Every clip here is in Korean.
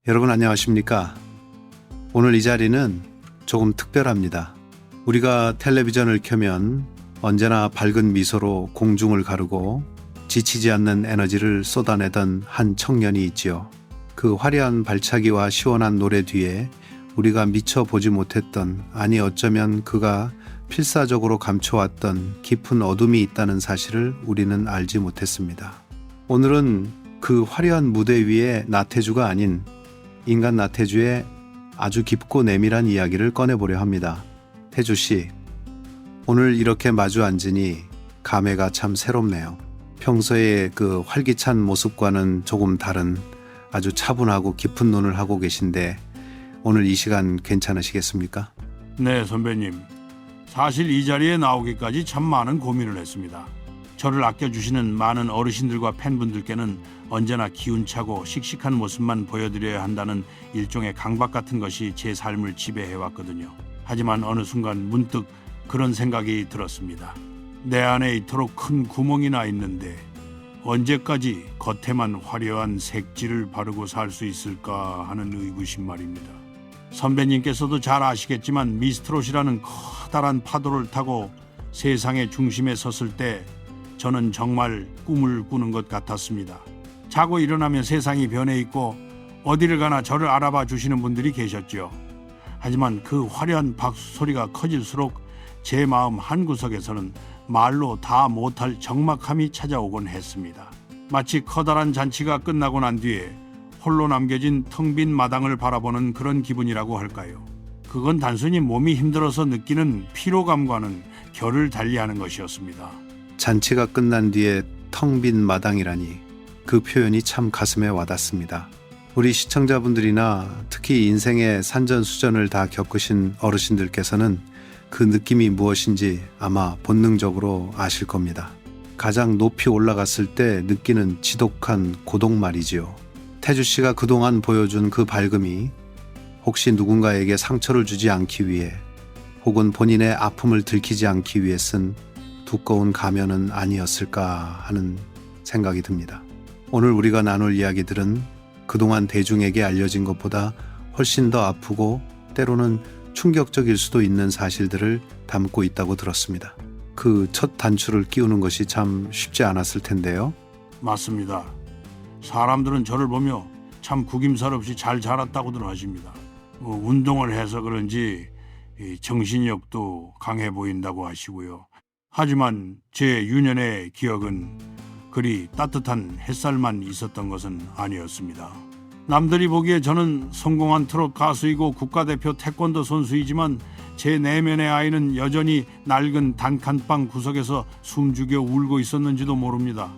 여러분 안녕하십니까? 오늘 이 자리는 조금 특별합니다. 우리가 텔레비전을 켜면 언제나 밝은 미소로 공중을 가르고 지치지 않는 에너지를 쏟아내던 한 청년이 있지요. 그 화려한 발차기와 시원한 노래 뒤에 우리가 미처 보지 못했던, 아니 어쩌면 그가 필사적으로 감춰왔던 깊은 어둠이 있다는 사실을 우리는 알지 못했습니다. 오늘은 그 화려한 무대 위에 나태주가 아닌 인간 나태주의 아주 깊고 내밀한 이야기를 꺼내보려 합니다. 태주씨, 오늘 이렇게 마주 앉으니 감회가 참 새롭네요. 평소에 그 활기찬 모습과는 조금 다른 아주 차분하고 깊은 눈을 하고 계신데 오늘 이 시간 괜찮으시겠습니까? 네, 선배님. 사실 이 자리에 나오기까지 참 많은 고민을 했습니다. 저를 아껴주시는 많은 어르신들과 팬분들께는 언제나 기운차고 씩씩한 모습만 보여드려야 한다는 일종의 강박 같은 것이 제 삶을 지배해왔거든요. 하지만 어느 순간 문득 그런 생각이 들었습니다. 내 안에 이토록 큰 구멍이 나 있는데 언제까지 겉에만 화려한 색지를 바르고 살 수 있을까 하는 의구심 말입니다. 선배님께서도 잘 아시겠지만 미스트롯이라는 커다란 파도를 타고 세상의 중심에 섰을 때 저는 정말 꿈을 꾸는 것 같았습니다. 자고 일어나면 세상이 변해 있고 어디를 가나 저를 알아봐 주시는 분들이 계셨죠. 하지만 그 화려한 박수 소리가 커질수록 제 마음 한구석에서는 말로 다 못할 적막함이 찾아오곤 했습니다. 마치 커다란 잔치가 끝나고 난 뒤에 홀로 남겨진 텅 빈 마당을 바라보는 그런 기분이라고 할까요? 그건 단순히 몸이 힘들어서 느끼는 피로감과는 결을 달리하는 것이었습니다. 잔치가 끝난 뒤에 텅 빈 마당이라니, 그 표현이 참 가슴에 와닿습니다. 우리 시청자분들이나 특히 인생의 산전수전을 다 겪으신 어르신들께서는 그 느낌이 무엇인지 아마 본능적으로 아실 겁니다. 가장 높이 올라갔을 때 느끼는 지독한 고독 말이지요. 태주 씨가 그동안 보여준 그 밝음이 혹시 누군가에게 상처를 주지 않기 위해, 혹은 본인의 아픔을 들키지 않기 위해 쓴 두꺼운 가면은 아니었을까 하는 생각이 듭니다. 오늘 우리가 나눌 이야기들은 그동안 대중에게 알려진 것보다 훨씬 더 아프고 때로는 충격적일 수도 있는 사실들을 담고 있다고 들었습니다. 그 첫 단추를 끼우는 것이 참 쉽지 않았을 텐데요. 맞습니다. 사람들은 저를 보며 참 구김살 없이 잘 자랐다고들 하십니다. 운동을 해서 그런지 정신력도 강해 보인다고 하시고요. 하지만 제 유년의 기억은 그리 따뜻한 햇살만 있었던 것은 아니었습니다. 남들이 보기에 저는 성공한 트롯 가수이고 국가대표 태권도 선수이지만 제 내면의 아이는 여전히 낡은 단칸방 구석에서 숨죽여 울고 있었는지도 모릅니다.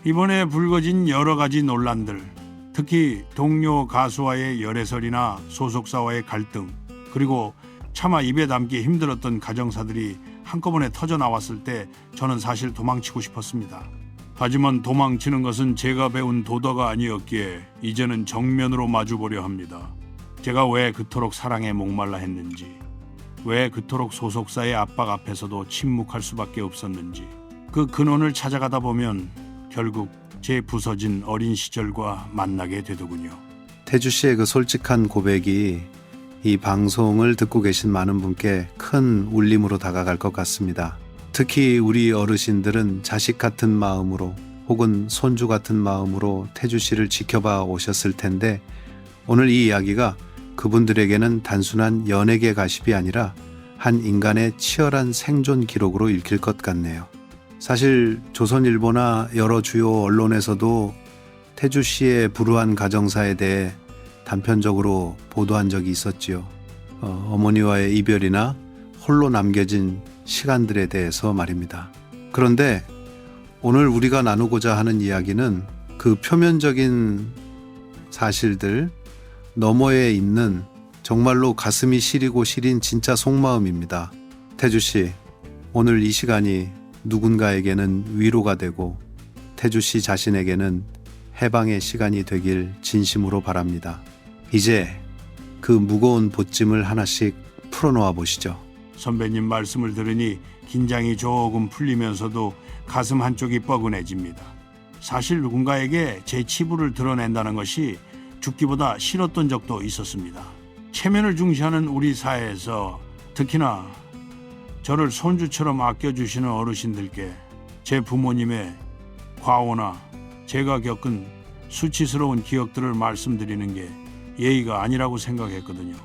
이번에 불거진 여러 가지 논란들, 특히 동료 가수와의 열애설이나 소속사와의 갈등, 그리고 차마 입에 담기 힘들었던 가정사들이 한꺼번에 터져 나왔을 때 저는 사실 도망치고 싶었습니다. 하지만 도망치는 것은 제가 배운 도덕가 아니었기에 이제는 정면으로 마주보려 합니다. 제가 왜 그토록 사랑에 목말라 했는지, 왜 그토록 소속사의 압박 앞에서도 침묵할 수밖에 없었는지, 그 근원을 찾아가다 보면 결국 제 부서진 어린 시절과 만나게 되더군요. 태주 씨의 그 솔직한 고백이 이 방송을 듣고 계신 많은 분께 큰 울림으로 다가갈 것 같습니다. 특히 우리 어르신들은 자식 같은 마음으로 혹은 손주 같은 마음으로 태주 씨를 지켜봐 오셨을 텐데, 오늘 이 이야기가 그분들에게는 단순한 연예계 가십이 아니라 한 인간의 치열한 생존 기록으로 읽힐 것 같네요. 사실 조선일보나 여러 주요 언론에서도 태주 씨의 불우한 가정사에 대해 단편적으로 보도한 적이 있었지요. 어머니와의 이별이나 홀로 남겨진 시간들에 대해서 말입니다. 그런데 오늘 우리가 나누고자 하는 이야기는 그 표면적인 사실들 너머에 있는 정말로 가슴이 시리고 시린 진짜 속마음입니다. 태주 씨, 오늘 이 시간이 누군가에게는 위로가 되고 태주 씨 자신에게는 해방의 시간이 되길 진심으로 바랍니다. 이제 그 무거운 보찜을 하나씩 풀어놓아 보시죠. 선배님 말씀을 들으니 긴장이 조금 풀리면서도 가슴 한쪽이 뻐근해집니다. 사실 누군가에게 제 치부를 드러낸다는 것이 죽기보다 싫었던 적도 있었습니다. 체면을 중시하는 우리 사회에서 특히나 저를 손주처럼 아껴주시는 어르신들께 제 부모님의 과오나 제가 겪은 수치스러운 기억들을 말씀드리는 게 예의가 아니라고 생각했거든요.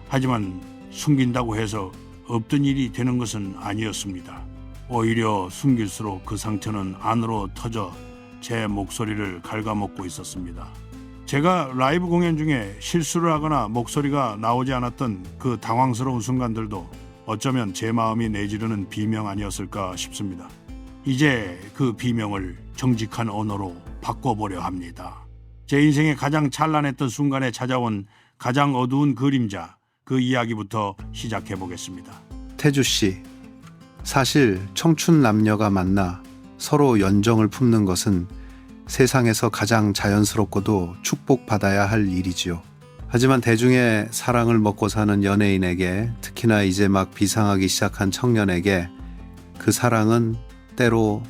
하지만 숨긴다고 해서 없던 일이 되는 것은 아니었습니다. 오히려 숨길수록 그 상처는 안으로 터져 제 목소리를 갉아먹고 있었습니다. 제가 라이브 공연 중에 실수를 하거나 목소리가 나오지 않았던 그 당황스러운 순간들도 어쩌면 제 마음이 내지르는 비명 아니었을까 싶습니다. 이제 그 비명을 정직한 언어로 바꿔보려 합니다. 제 인생의 가장 찬란했던 순간에 찾아온 가장 어두운 그림자, 그 이야기부터 시작해 보겠습니다. 태주 씨, 사실 청춘 남녀가 만나 서로 연정을 품는 것은 세상에서 가장 자연스럽고도 축복받아야 할 일이지요. 하지만 대중의 사랑을 먹고 사는 연예인에게, 특히나 이제 막 비상하기 시작한 청년에게 그 사랑은 때로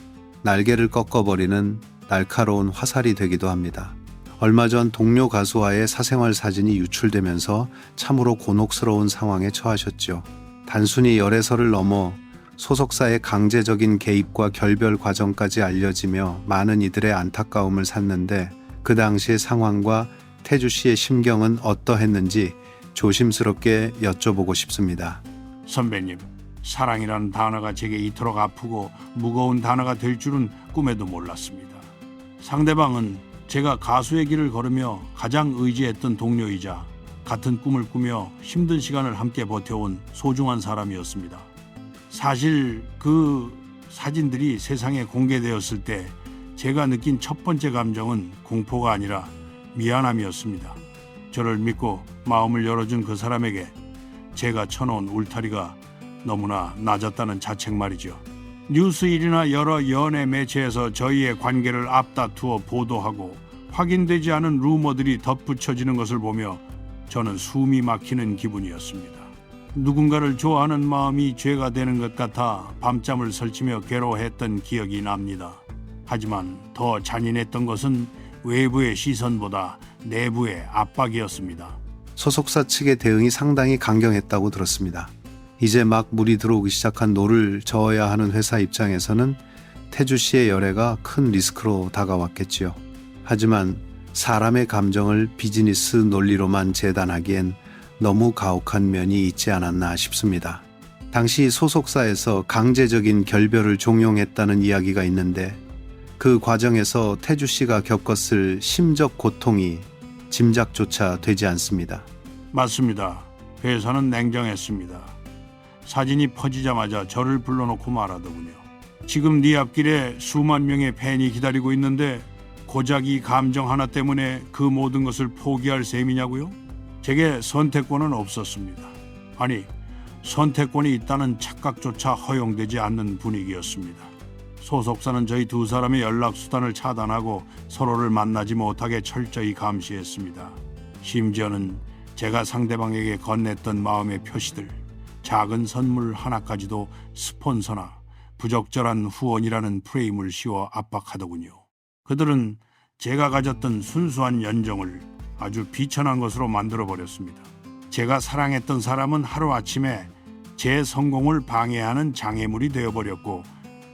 날개를 꺾어버리는 날카로운 화살이 되기도 합니다. 얼마 전 동료 가수와의 사생활 사진이 유출되면서 참으로 곤혹스러운 상황에 처하셨죠. 단순히 열애설을 넘어 소속사의 강제적인 개입과 결별 과정까지 알려지며 많은 이들의 안타까움을 샀는데, 그 당시의 상황과 태주 씨의 심경은 어떠했는지 조심스럽게 여쭤보고 싶습니다. 선배님, 사랑이라는 단어가 제게 이토록 아프고 무거운 단어가 될 줄은 꿈에도 몰랐습니다. 상대방은 제가 가수의 길을 걸으며 가장 의지했던 동료이자 같은 꿈을 꾸며 힘든 시간을 함께 버텨온 소중한 사람이었습니다. 사실 그 사진들이 세상에 공개되었을 때 제가 느낀 첫 번째 감정은 공포가 아니라 미안함이었습니다. 저를 믿고 마음을 열어준 그 사람에게 제가 쳐놓은 울타리가 너무나 낮았다는 자책 말이죠. 뉴스일이나 여러 연예 매체에서 저희의 관계를 앞다투어 보도하고 확인되지 않은 루머들이 덧붙여지는 것을 보며 저는 숨이 막히는 기분이었습니다. 누군가를 좋아하는 마음이 죄가 되는 것 같아 밤잠을 설치며 괴로워했던 기억이 납니다. 하지만 더 잔인했던 것은 외부의 시선보다 내부의 압박이었습니다. 소속사 측의 대응이 상당히 강경했다고 들었습니다. 이제 막 물이 들어오기 시작한 노를 저어야 하는 회사 입장에서는 태주 씨의 열애가 큰 리스크로 다가왔겠지요. 하지만 사람의 감정을 비즈니스 논리로만 재단하기엔 너무 가혹한 면이 있지 않았나 싶습니다. 당시 소속사에서 강제적인 결별을 종용했다는 이야기가 있는데, 그 과정에서 태주 씨가 겪었을 심적 고통이 짐작조차 되지 않습니다. 맞습니다. 회사는 냉정했습니다. 사진이 퍼지자마자 저를 불러놓고 말하더군요. 지금 네 앞길에 수만 명의 팬이 기다리고 있는데 고작 이 감정 하나 때문에 그 모든 것을 포기할 셈이냐고요? 제게 선택권은 없었습니다. 아니, 선택권이 있다는 착각조차 허용되지 않는 분위기였습니다. 소속사는 저희 두 사람의 연락수단을 차단하고 서로를 만나지 못하게 철저히 감시했습니다. 심지어는 제가 상대방에게 건넸던 마음의 표시들, 작은 선물 하나까지도 스폰서나 부적절한 후원이라는 프레임을 씌워 압박하더군요. 그들은 제가 가졌던 순수한 연정을 아주 비천한 것으로 만들어버렸습니다. 제가 사랑했던 사람은 하루아침에 제 성공을 방해하는 장애물이 되어버렸고,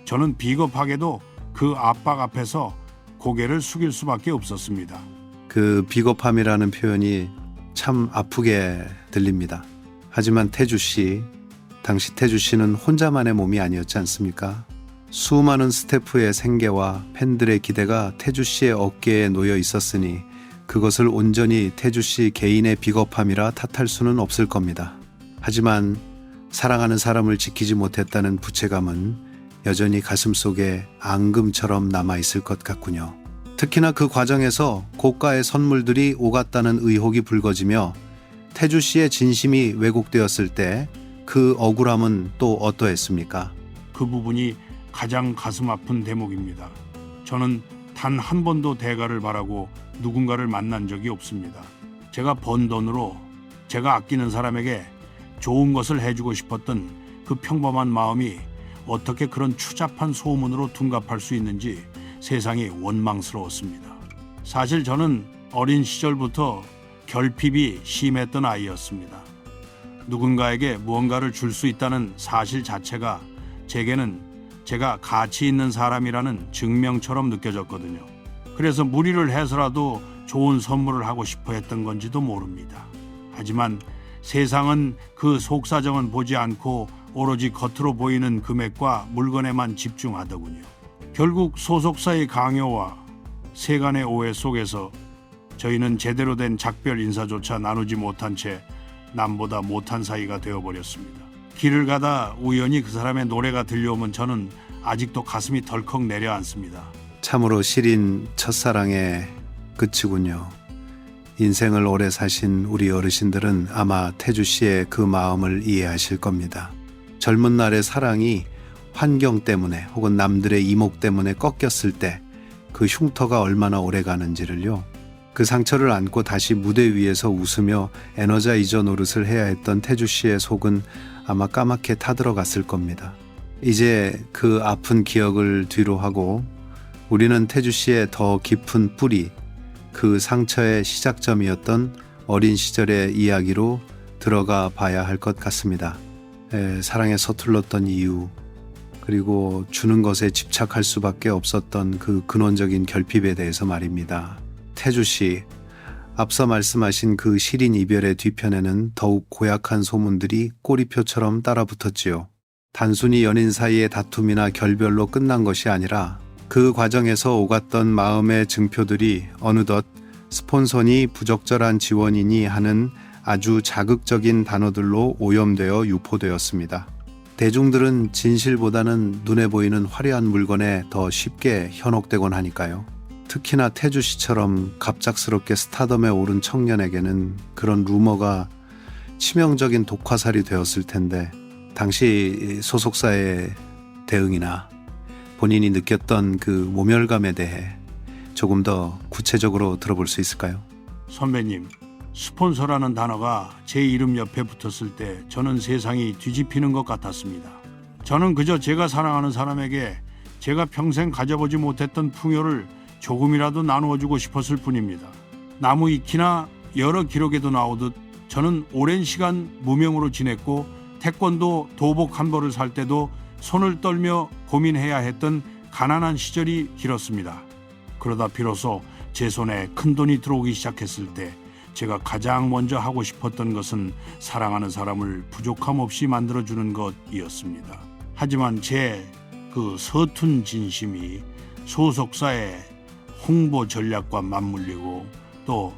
저는 비겁하게도 그 압박 앞에서 고개를 숙일 수밖에 없었습니다. 그 비겁함이라는 표현이 참 아프게 들립니다. 하지만 태주 씨, 당시 태주 씨는 혼자만의 몸이 아니었지 않습니까? 수많은 스태프의 생계와 팬들의 기대가 태주 씨의 어깨에 놓여 있었으니 그것을 온전히 태주 씨 개인의 비겁함이라 탓할 수는 없을 겁니다. 하지만 사랑하는 사람을 지키지 못했다는 부채감은 여전히 가슴속에 앙금처럼 남아있을 것 같군요. 특히나 그 과정에서 고가의 선물들이 오갔다는 의혹이 불거지며 태주 씨의 진심이 왜곡되었을 때 그 억울함은 또 어떠했습니까? 그 부분이 가장 가슴 아픈 대목입니다. 저는 단 한 번도 대가를 바라고 누군가를 만난 적이 없습니다. 제가 번 돈으로 제가 아끼는 사람에게 좋은 것을 해주고 싶었던 그 평범한 마음이 어떻게 그런 추잡한 소문으로 둔갑할 수 있는지 세상이 원망스러웠습니다. 사실 저는 어린 시절부터 결핍이 심했던 아이였습니다. 누군가에게 무언가를 줄 수 있다는 사실 자체가 제게는 제가 가치 있는 사람이라는 증명처럼 느껴졌거든요. 그래서 무리를 해서라도 좋은 선물을 하고 싶어 했던 건지도 모릅니다. 하지만 세상은 그 속사정은 보지 않고 오로지 겉으로 보이는 금액과 물건에만 집중하더군요. 결국 소속사의 강요와 세간의 오해 속에서 저희는 제대로 된 작별 인사조차 나누지 못한 채 남보다 못한 사이가 되어버렸습니다. 길을 가다 우연히 그 사람의 노래가 들려오면 저는 아직도 가슴이 덜컥 내려앉습니다. 참으로 시린 첫사랑의 끝이군요. 인생을 오래 사신 우리 어르신들은 아마 태주 씨의 그 마음을 이해하실 겁니다. 젊은 날의 사랑이 환경 때문에 혹은 남들의 이목 때문에 꺾였을 때 그 흉터가 얼마나 오래 가는지를요. 그 상처를 안고 다시 무대 위에서 웃으며 에너자이저 노릇을 해야 했던 태주 씨의 속은 아마 까맣게 타들어갔을 겁니다. 이제 그 아픈 기억을 뒤로 하고 우리는 태주 씨의 더 깊은 뿌리, 그 상처의 시작점이었던 어린 시절의 이야기로 들어가 봐야 할 것 같습니다. 사랑에 서툴렀던 이유, 그리고 주는 것에 집착할 수밖에 없었던 그 근원적인 결핍에 대해서 말입니다. 태주 씨, 앞서 말씀하신 그 시린 이별의 뒤편에는 더욱 고약한 소문들이 꼬리표처럼 따라붙었지요. 단순히 연인 사이의 다툼이나 결별로 끝난 것이 아니라 그 과정에서 오갔던 마음의 증표들이 어느덧 스폰서니 부적절한 지원이니 하는 아주 자극적인 단어들로 오염되어 유포되었습니다. 대중들은 진실보다는 눈에 보이는 화려한 물건에 더 쉽게 현혹되곤 하니까요. 특히나 태주 씨처럼 갑작스럽게 스타덤에 오른 청년에게는 그런 루머가 치명적인 독화살이 되었을 텐데 당시 소속사의 대응이나 본인이 느꼈던 그 모멸감에 대해 조금 더 구체적으로 들어볼 수 있을까요? 선배님, 스폰서라는 단어가 제 이름 옆에 붙었을 때 저는 세상이 뒤집히는 것 같았습니다. 저는 그저 제가 사랑하는 사람에게 제가 평생 가져보지 못했던 풍요를 조금이라도 나누어주고 싶었을 뿐입니다. 나무 위키나 여러 기록에도 나오듯 저는 오랜 시간 무명으로 지냈고 태권도 도복 한 벌을 살 때도 손을 떨며 고민해야 했던 가난한 시절이 길었습니다. 그러다 비로소 제 손에 큰돈이 들어오기 시작했을 때 제가 가장 먼저 하고 싶었던 것은 사랑하는 사람을 부족함 없이 만들어주는 것이었습니다. 하지만 제 그 서툰 진심이 소속사의 홍보 전략과 맞물리고 또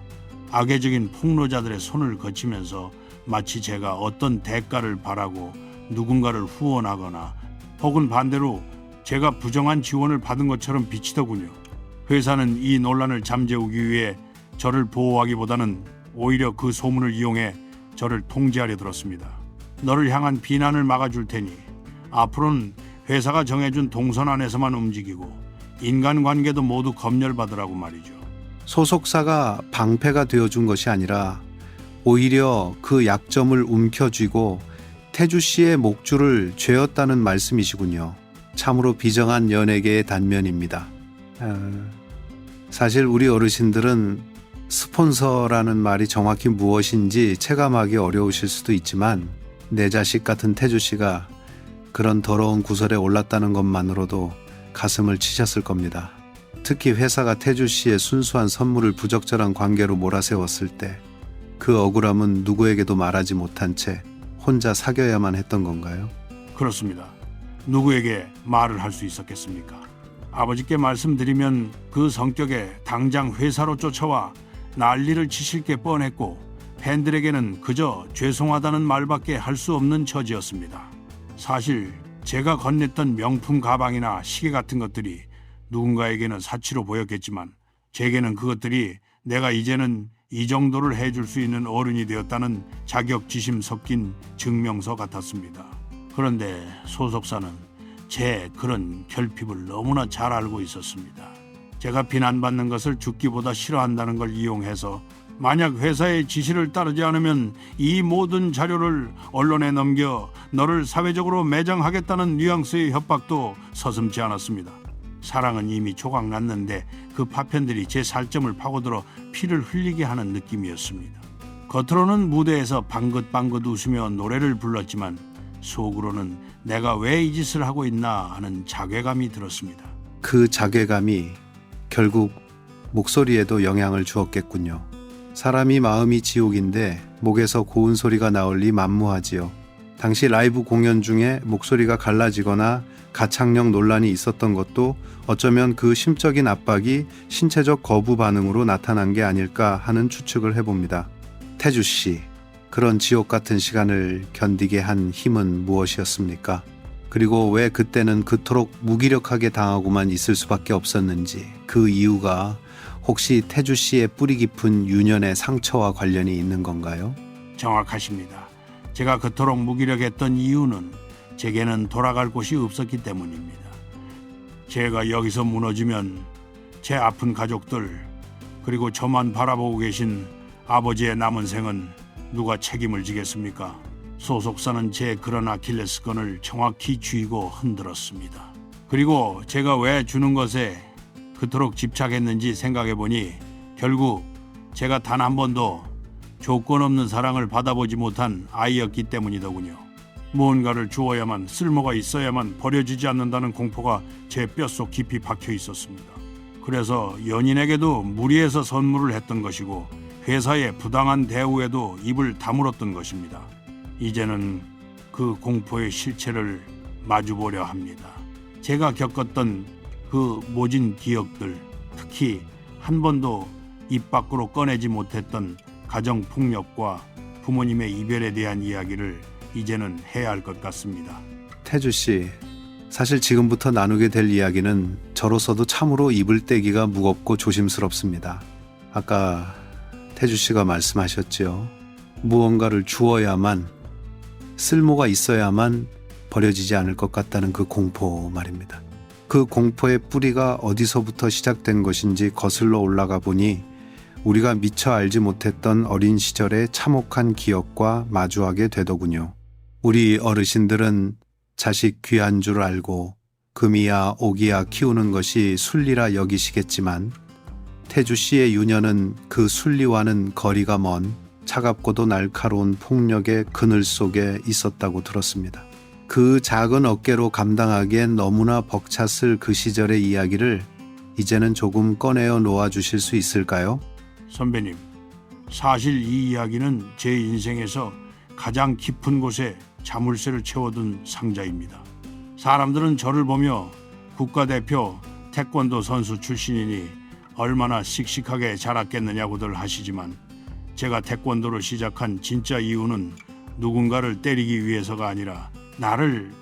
악의적인 폭로자들의 손을 거치면서 마치 제가 어떤 대가를 바라고 누군가를 후원하거나 혹은 반대로 제가 부정한 지원을 받은 것처럼 비치더군요. 회사는 이 논란을 잠재우기 위해 저를 보호하기보다는 오히려 그 소문을 이용해 저를 통제하려 들었습니다. 너를 향한 비난을 막아줄 테니 앞으로는 회사가 정해준 동선 안에서만 움직이고 인간관계도 모두 검열받으라고 말이죠. 소속사가 방패가 되어준 것이 아니라 오히려 그 약점을 움켜쥐고 태주 씨의 목줄을 죄었다는 말씀이시군요. 참으로 비정한 연예계의 단면입니다. 사실 우리 어르신들은 스폰서라는 말이 정확히 무엇인지 체감하기 어려우실 수도 있지만 내 자식 같은 태주 씨가 그런 더러운 구설에 올랐다는 것만으로도 가슴을 치셨을 겁니다. 특히 회사가 태주 씨의 순수한 선물을 부적절한 관계로 몰아세웠을 때 그 억울함은 누구에게도 말하지 못한 채 혼자 사겨야만 했던 건가요? 그렇습니다. 누구에게 말을 할 수 있었겠습니까? 아버지께 말씀드리면 그 성격에 당장 회사로 쫓아와 난리를 치실 게 뻔했고 팬들에게는 그저 죄송하다는 말밖에 할 수 없는 처지였습니다. 사실 제가 건넸던 명품 가방이나 시계 같은 것들이 누군가에게는 사치로 보였겠지만 제게는 그것들이 내가 이제는 이 정도를 해줄 수 있는 어른이 되었다는 자격지심 섞인 증명서 같았습니다. 그런데 소속사는 제 그런 결핍을 너무나 잘 알고 있었습니다. 제가 비난받는 것을 죽기보다 싫어한다는 걸 이용해서 만약 회사의 지시를 따르지 않으면 이 모든 자료를 언론에 넘겨 너를 사회적으로 매장하겠다는 뉘앙스의 협박도 서슴지 않았습니다. 사랑은 이미 조각났는데 그 파편들이 제 살점을 파고들어 피를 흘리게 하는 느낌이었습니다. 겉으로는 무대에서 방긋방긋 웃으며 노래를 불렀지만 속으로는 내가 왜 이 짓을 하고 있나 하는 자괴감이 들었습니다. 그 자괴감이 결국 목소리에도 영향을 주었겠군요. 사람이 마음이 지옥인데 목에서 고운 소리가 나올 리 만무하지요. 당시 라이브 공연 중에 목소리가 갈라지거나 가창력 논란이 있었던 것도 어쩌면 그 심적인 압박이 신체적 거부 반응으로 나타난 게 아닐까 하는 추측을 해봅니다. 태주 씨, 그런 지옥 같은 시간을 견디게 한 힘은 무엇이었습니까? 그리고 왜 그때는 그토록 무기력하게 당하고만 있을 수밖에 없었는지, 그 이유가 혹시 태주 씨의 뿌리 깊은 유년의 상처와 관련이 있는 건가요? 정확하십니다. 제가 그토록 무기력했던 이유는 제게는 돌아갈 곳이 없었기 때문입니다. 제가 여기서 무너지면 제 아픈 가족들, 그리고 저만 바라보고 계신 아버지의 남은 생은 누가 책임을 지겠습니까? 소속사는 제 그런 아킬레스건을 정확히 쥐고 흔들었습니다. 그리고 제가 왜 주는 것에 그토록 집착했는지 생각해보니 결국 제가 단 한 번도 조건 없는 사랑을 받아보지 못한 아이였기 때문이더군요. 무언가를 주어야만, 쓸모가 있어야만 버려지지 않는다는 공포가 제 뼛속 깊이 박혀 있었습니다. 그래서 연인에게도 무리해서 선물을 했던 것이고 회사의 부당한 대우에도 입을 다물었던 것입니다. 이제는 그 공포의 실체를 마주보려 합니다. 제가 겪었던 그 모진 기억들, 특히 한 번도 입 밖으로 꺼내지 못했던 가정폭력과 부모님의 이별에 대한 이야기를 이제는 해야 할 것 같습니다. 태주 씨, 사실 지금부터 나누게 될 이야기는 저로서도 참으로 입을 떼기가 무겁고 조심스럽습니다. 아까 태주 씨가 말씀하셨지요. 무언가를 주어야만, 쓸모가 있어야만 버려지지 않을 것 같다는 그 공포 말입니다. 그 공포의 뿌리가 어디서부터 시작된 것인지 거슬러 올라가 보니 우리가 미처 알지 못했던 어린 시절의 참혹한 기억과 마주하게 되더군요. 우리 어르신들은 자식 귀한 줄 알고 금이야 옥이야 키우는 것이 순리라 여기시겠지만 태주 씨의 유년은 그 순리와는 거리가 먼 차갑고도 날카로운 폭력의 그늘 속에 있었다고 들었습니다. 그 작은 어깨로 감당하기엔 너무나 벅찼을 그 시절의 이야기를 이제는 조금 꺼내어 놓아주실 수 있을까요? 선배님, 사실 이 이야기는 제 인생에서 가장 깊은 곳에 자물쇠를 채워둔 상자입니다. 사람들은 저를 보며 국가대표 태권도 선수 출신이니 얼마나 씩씩하게 자랐겠느냐고들 하시지만 제가 태권도를 시작한 진짜 이유는 누군가를 때리기 위해서가 아니라 나를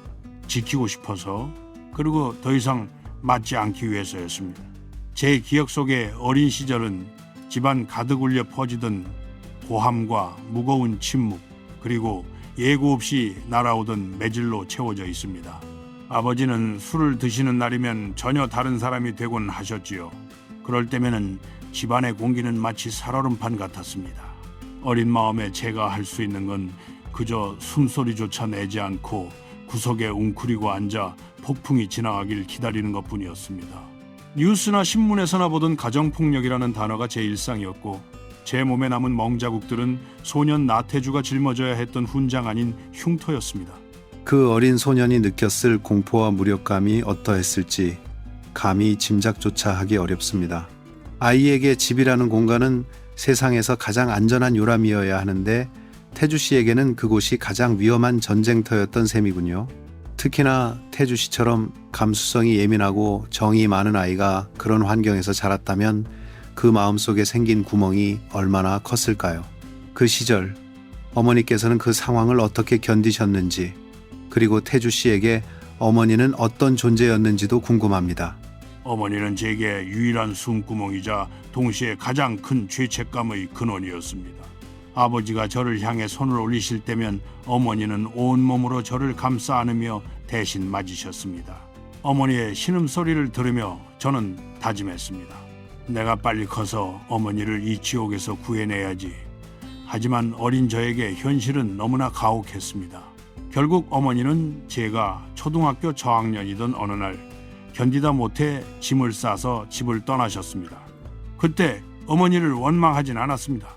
지키고 싶어서, 그리고 더 이상 맞지 않기 위해서였습니다. 제 기억 속에 어린 시절은 집안 가득 울려 퍼지던 고함과 무거운 침묵, 그리고 예고 없이 날아오던 매질로 채워져 있습니다. 아버지는 술을 드시는 날이면 전혀 다른 사람이 되곤 하셨지요. 그럴 때면은 집안의 공기는 마치 살얼음판 같았습니다. 어린 마음에 제가 할 수 있는 건 그저 숨소리조차 내지 않고 구석에 웅크리고 앉아 폭풍이 지나가길 기다리는 것뿐이었습니다. 뉴스나 신문에서나 보던 가정폭력이라는 단어가 제 일상이었고 제 몸에 남은 멍자국들은 소년 나태주가 짊어져야 했던 훈장 아닌 흉터였습니다. 그 어린 소년이 느꼈을 공포와 무력감이 어떠했을지 감히 짐작조차 하기 어렵습니다. 아이에게 집이라는 공간은 세상에서 가장 안전한 요람이어야 하는데 태주 씨에게는 그곳이 가장 위험한 전쟁터였던 셈이군요. 특히나 태주 씨처럼 감수성이 예민하고 정이 많은 아이가 그런 환경에서 자랐다면 그 마음속에 생긴 구멍이 얼마나 컸을까요? 그 시절 어머니께서는 그 상황을 어떻게 견디셨는지, 그리고 태주 씨에게 어머니는 어떤 존재였는지도 궁금합니다. 어머니는 제게 유일한 숨구멍이자 동시에 가장 큰 죄책감의 근원이었습니다. 아버지가 저를 향해 손을 올리실 때면 어머니는 온몸으로 저를 감싸 안으며 대신 맞으셨습니다. 어머니의 신음소리를 들으며 저는 다짐했습니다. 내가 빨리 커서 어머니를 이 지옥에서 구해내야지. 하지만 어린 저에게 현실은 너무나 가혹했습니다. 결국 어머니는 제가 초등학교 저학년이던 어느 날 견디다 못해 짐을 싸서 집을 떠나셨습니다. 그때 어머니를 원망하진 않았습니다.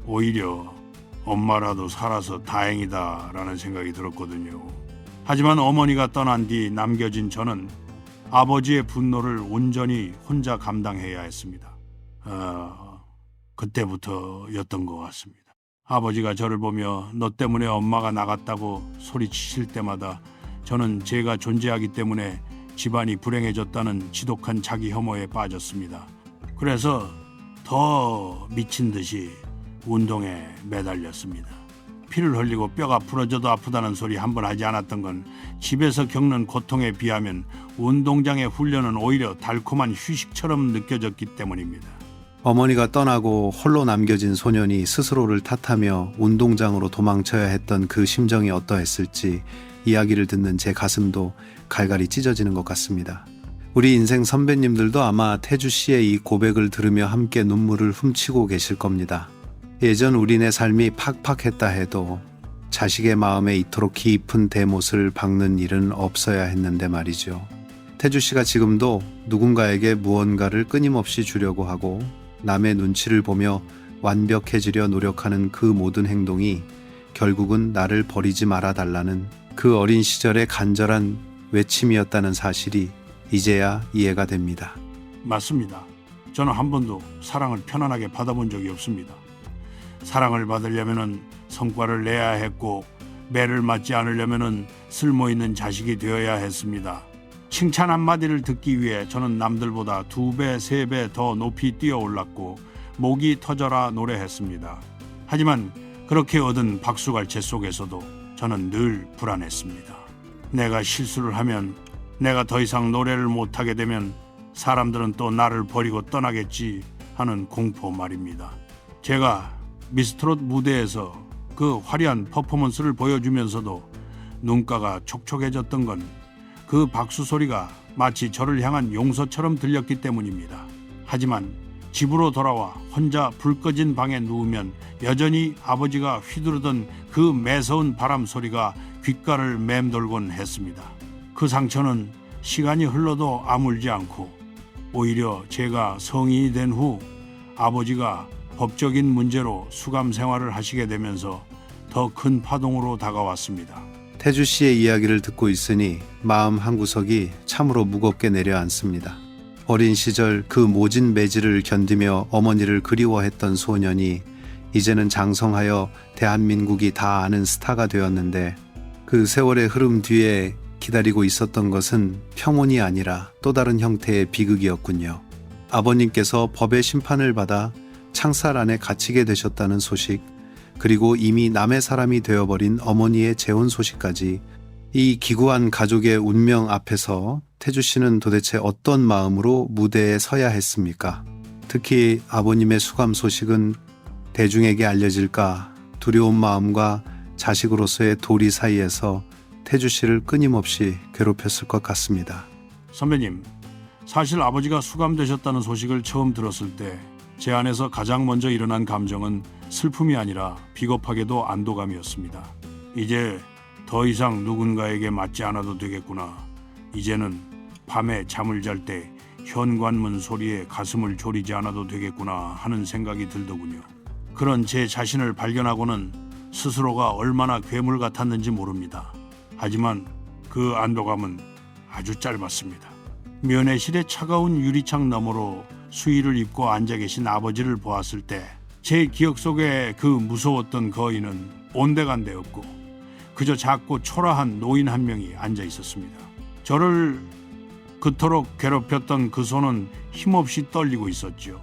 오히려 엄마라도 살아서 다행이다라는 생각이 들었거든요. 하지만 어머니가 떠난 뒤 남겨진 저는 아버지의 분노를 온전히 혼자 감당해야 했습니다. 그때부터였던 것 같습니다. 아버지가 저를 보며 너 때문에 엄마가 나갔다고 소리치실 때마다 저는 제가 존재하기 때문에 집안이 불행해졌다는 지독한 자기 혐오에 빠졌습니다. 그래서 더 미친 듯이 운동에 매달렸습니다. 피를 흘리고 뼈가 부러져도 아프다는 소리 한 번 하지 않았던 건 집에서 겪는 고통에 비하면 운동장의 훈련은 오히려 달콤한 휴식처럼 느껴졌기 때문입니다. 어머니가 떠나고 홀로 남겨진 소년이 스스로를 탓하며 운동장으로 도망쳐야 했던 그 심정이 어떠했을지 이야기를 듣는 제 가슴도 갈갈이 찢어지는 것 같습니다. 우리 인생 선배님들도 아마 태주 씨의 이 고백을 들으며 함께 눈물을 훔치고 계실 겁니다. 예전 우리네 삶이 팍팍했다 해도 자식의 마음에 이토록 깊은 대못을 박는 일은 없어야 했는데 말이죠. 태주 씨가 지금도 누군가에게 무언가를 끊임없이 주려고 하고 남의 눈치를 보며 완벽해지려 노력하는 그 모든 행동이 결국은 나를 버리지 말아 달라는 그 어린 시절의 간절한 외침이었다는 사실이 이제야 이해가 됩니다. 맞습니다. 저는 한 번도 사랑을 편안하게 받아본 적이 없습니다. 사랑을 받으려면 성과를 내야 했고 매를 맞지 않으려면 쓸모있는 자식이 되어야 했습니다. 칭찬 한마디를 듣기 위해 저는 남들보다 2배, 3배 더 높이 뛰어올랐고 목이 터져라 노래했습니다. 하지만 그렇게 얻은 박수갈채 속에서도 저는 늘 불안했습니다. 내가 실수를 하면, 내가 더 이상 노래를 못하게 되면 사람들은 또 나를 버리고 떠나겠지 하는 공포 말입니다. 제가 미스트롯 무대에서 그 화려한 퍼포먼스를 보여주면서도 눈가가 촉촉해졌던 건 그 박수 소리가 마치 저를 향한 용서처럼 들렸기 때문입니다. 하지만 집으로 돌아와 혼자 불 꺼진 방에 누우면 여전히 아버지가 휘두르던 그 매서운 바람 소리가 귓가를 맴돌곤 했습니다. 그 상처는 시간이 흘러도 아물지 않고 오히려 제가 성인이 된 후 아버지가 법적인 문제로 수감 생활을 하시게 되면서 더 큰 파동으로 다가왔습니다. 태주 씨의 이야기를 듣고 있으니 마음 한구석이 참으로 무겁게 내려앉습니다. 어린 시절 그 모진 매질을 견디며 어머니를 그리워했던 소년이 이제는 장성하여 대한민국이 다 아는 스타가 되었는데 그 세월의 흐름 뒤에 기다리고 있었던 것은 평온이 아니라 또 다른 형태의 비극이었군요. 아버님께서 법의 심판을 받아 창살 안에 갇히게 되셨다는 소식, 그리고 이미 남의 사람이 되어버린 어머니의 재혼 소식까지 이 기구한 가족의 운명 앞에서 태주 씨는 도대체 어떤 마음으로 무대에 서야 했습니까? 특히 아버님의 수감 소식은 대중에게 알려질까 두려운 마음과 자식으로서의 도리 사이에서 태주 씨를 끊임없이 괴롭혔을 것 같습니다. 선배님, 사실 아버지가 수감되셨다는 소식을 처음 들었을 때 제 안에서 가장 먼저 일어난 감정은 슬픔이 아니라 비겁하게도 안도감이었습니다. 이제 더 이상 누군가에게 맞지 않아도 되겠구나. 이제는 밤에 잠을 잘 때 현관문 소리에 가슴을 졸이지 않아도 되겠구나 하는 생각이 들더군요. 그런 제 자신을 발견하고는 스스로가 얼마나 괴물 같았는지 모릅니다. 하지만 그 안도감은 아주 짧았습니다. 면회실의 차가운 유리창 너머로 수의를 입고 앉아 계신 아버지를 보았을 때 제 기억 속에 그 무서웠던 거인은 온데간데 없고 그저 작고 초라한 노인 한 명이 앉아 있었습니다. 저를 그토록 괴롭혔던 그 손은 힘없이 떨리고 있었죠.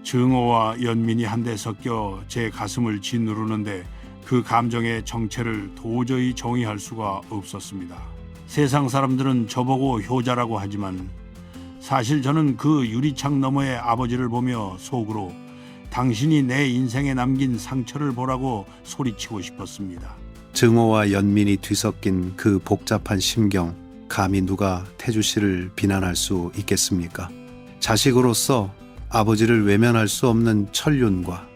증오와 연민이 한데 섞여 제 가슴을 짓누르는데 그 감정의 정체를 도저히 정의할 수가 없었습니다. 세상 사람들은 저보고 효자라고 하지만 사실 저는 그 유리창 너머의 아버지를 보며 속으로 당신이 내 인생에 남긴 상처를 보라고 소리치고 싶었습니다. 증오와 연민이 뒤섞인 그 복잡한 심경, 감히 누가 태주 씨를 비난할 수 있겠습니까? 자식으로서 아버지를 외면할 수 없는 천륜과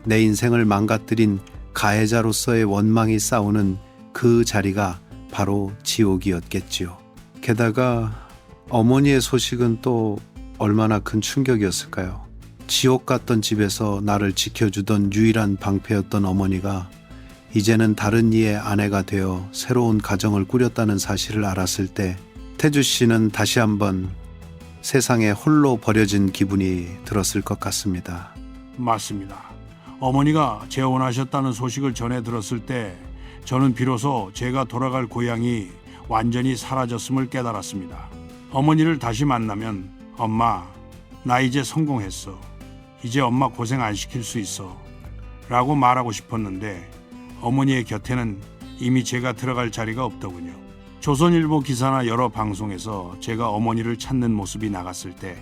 내 인생을 망가뜨린 가해자로서의 원망이 싸우는 그 자리가 바로 지옥이었겠지요. 게다가 어머니의 소식은 또 얼마나 큰 충격이었을까요? 지옥 같던 집에서 나를 지켜주던 유일한 방패였던 어머니가 이제는 다른 이의 아내가 되어 새로운 가정을 꾸렸다는 사실을 알았을 때 태주 씨는 다시 한번 세상에 홀로 버려진 기분이 들었을 것 같습니다. 맞습니다. 어머니가 재혼하셨다는 소식을 전해 들었을 때 저는 비로소 제가 돌아갈 고향이 완전히 사라졌음을 깨달았습니다. 어머니를 다시 만나면 엄마, 나 이제 성공했어. 이제 엄마 고생 안 시킬 수 있어. 라고 말하고 싶었는데 어머니의 곁에는 이미 제가 들어갈 자리가 없더군요. 조선일보 기사나 여러 방송에서 제가 어머니를 찾는 모습이 나갔을 때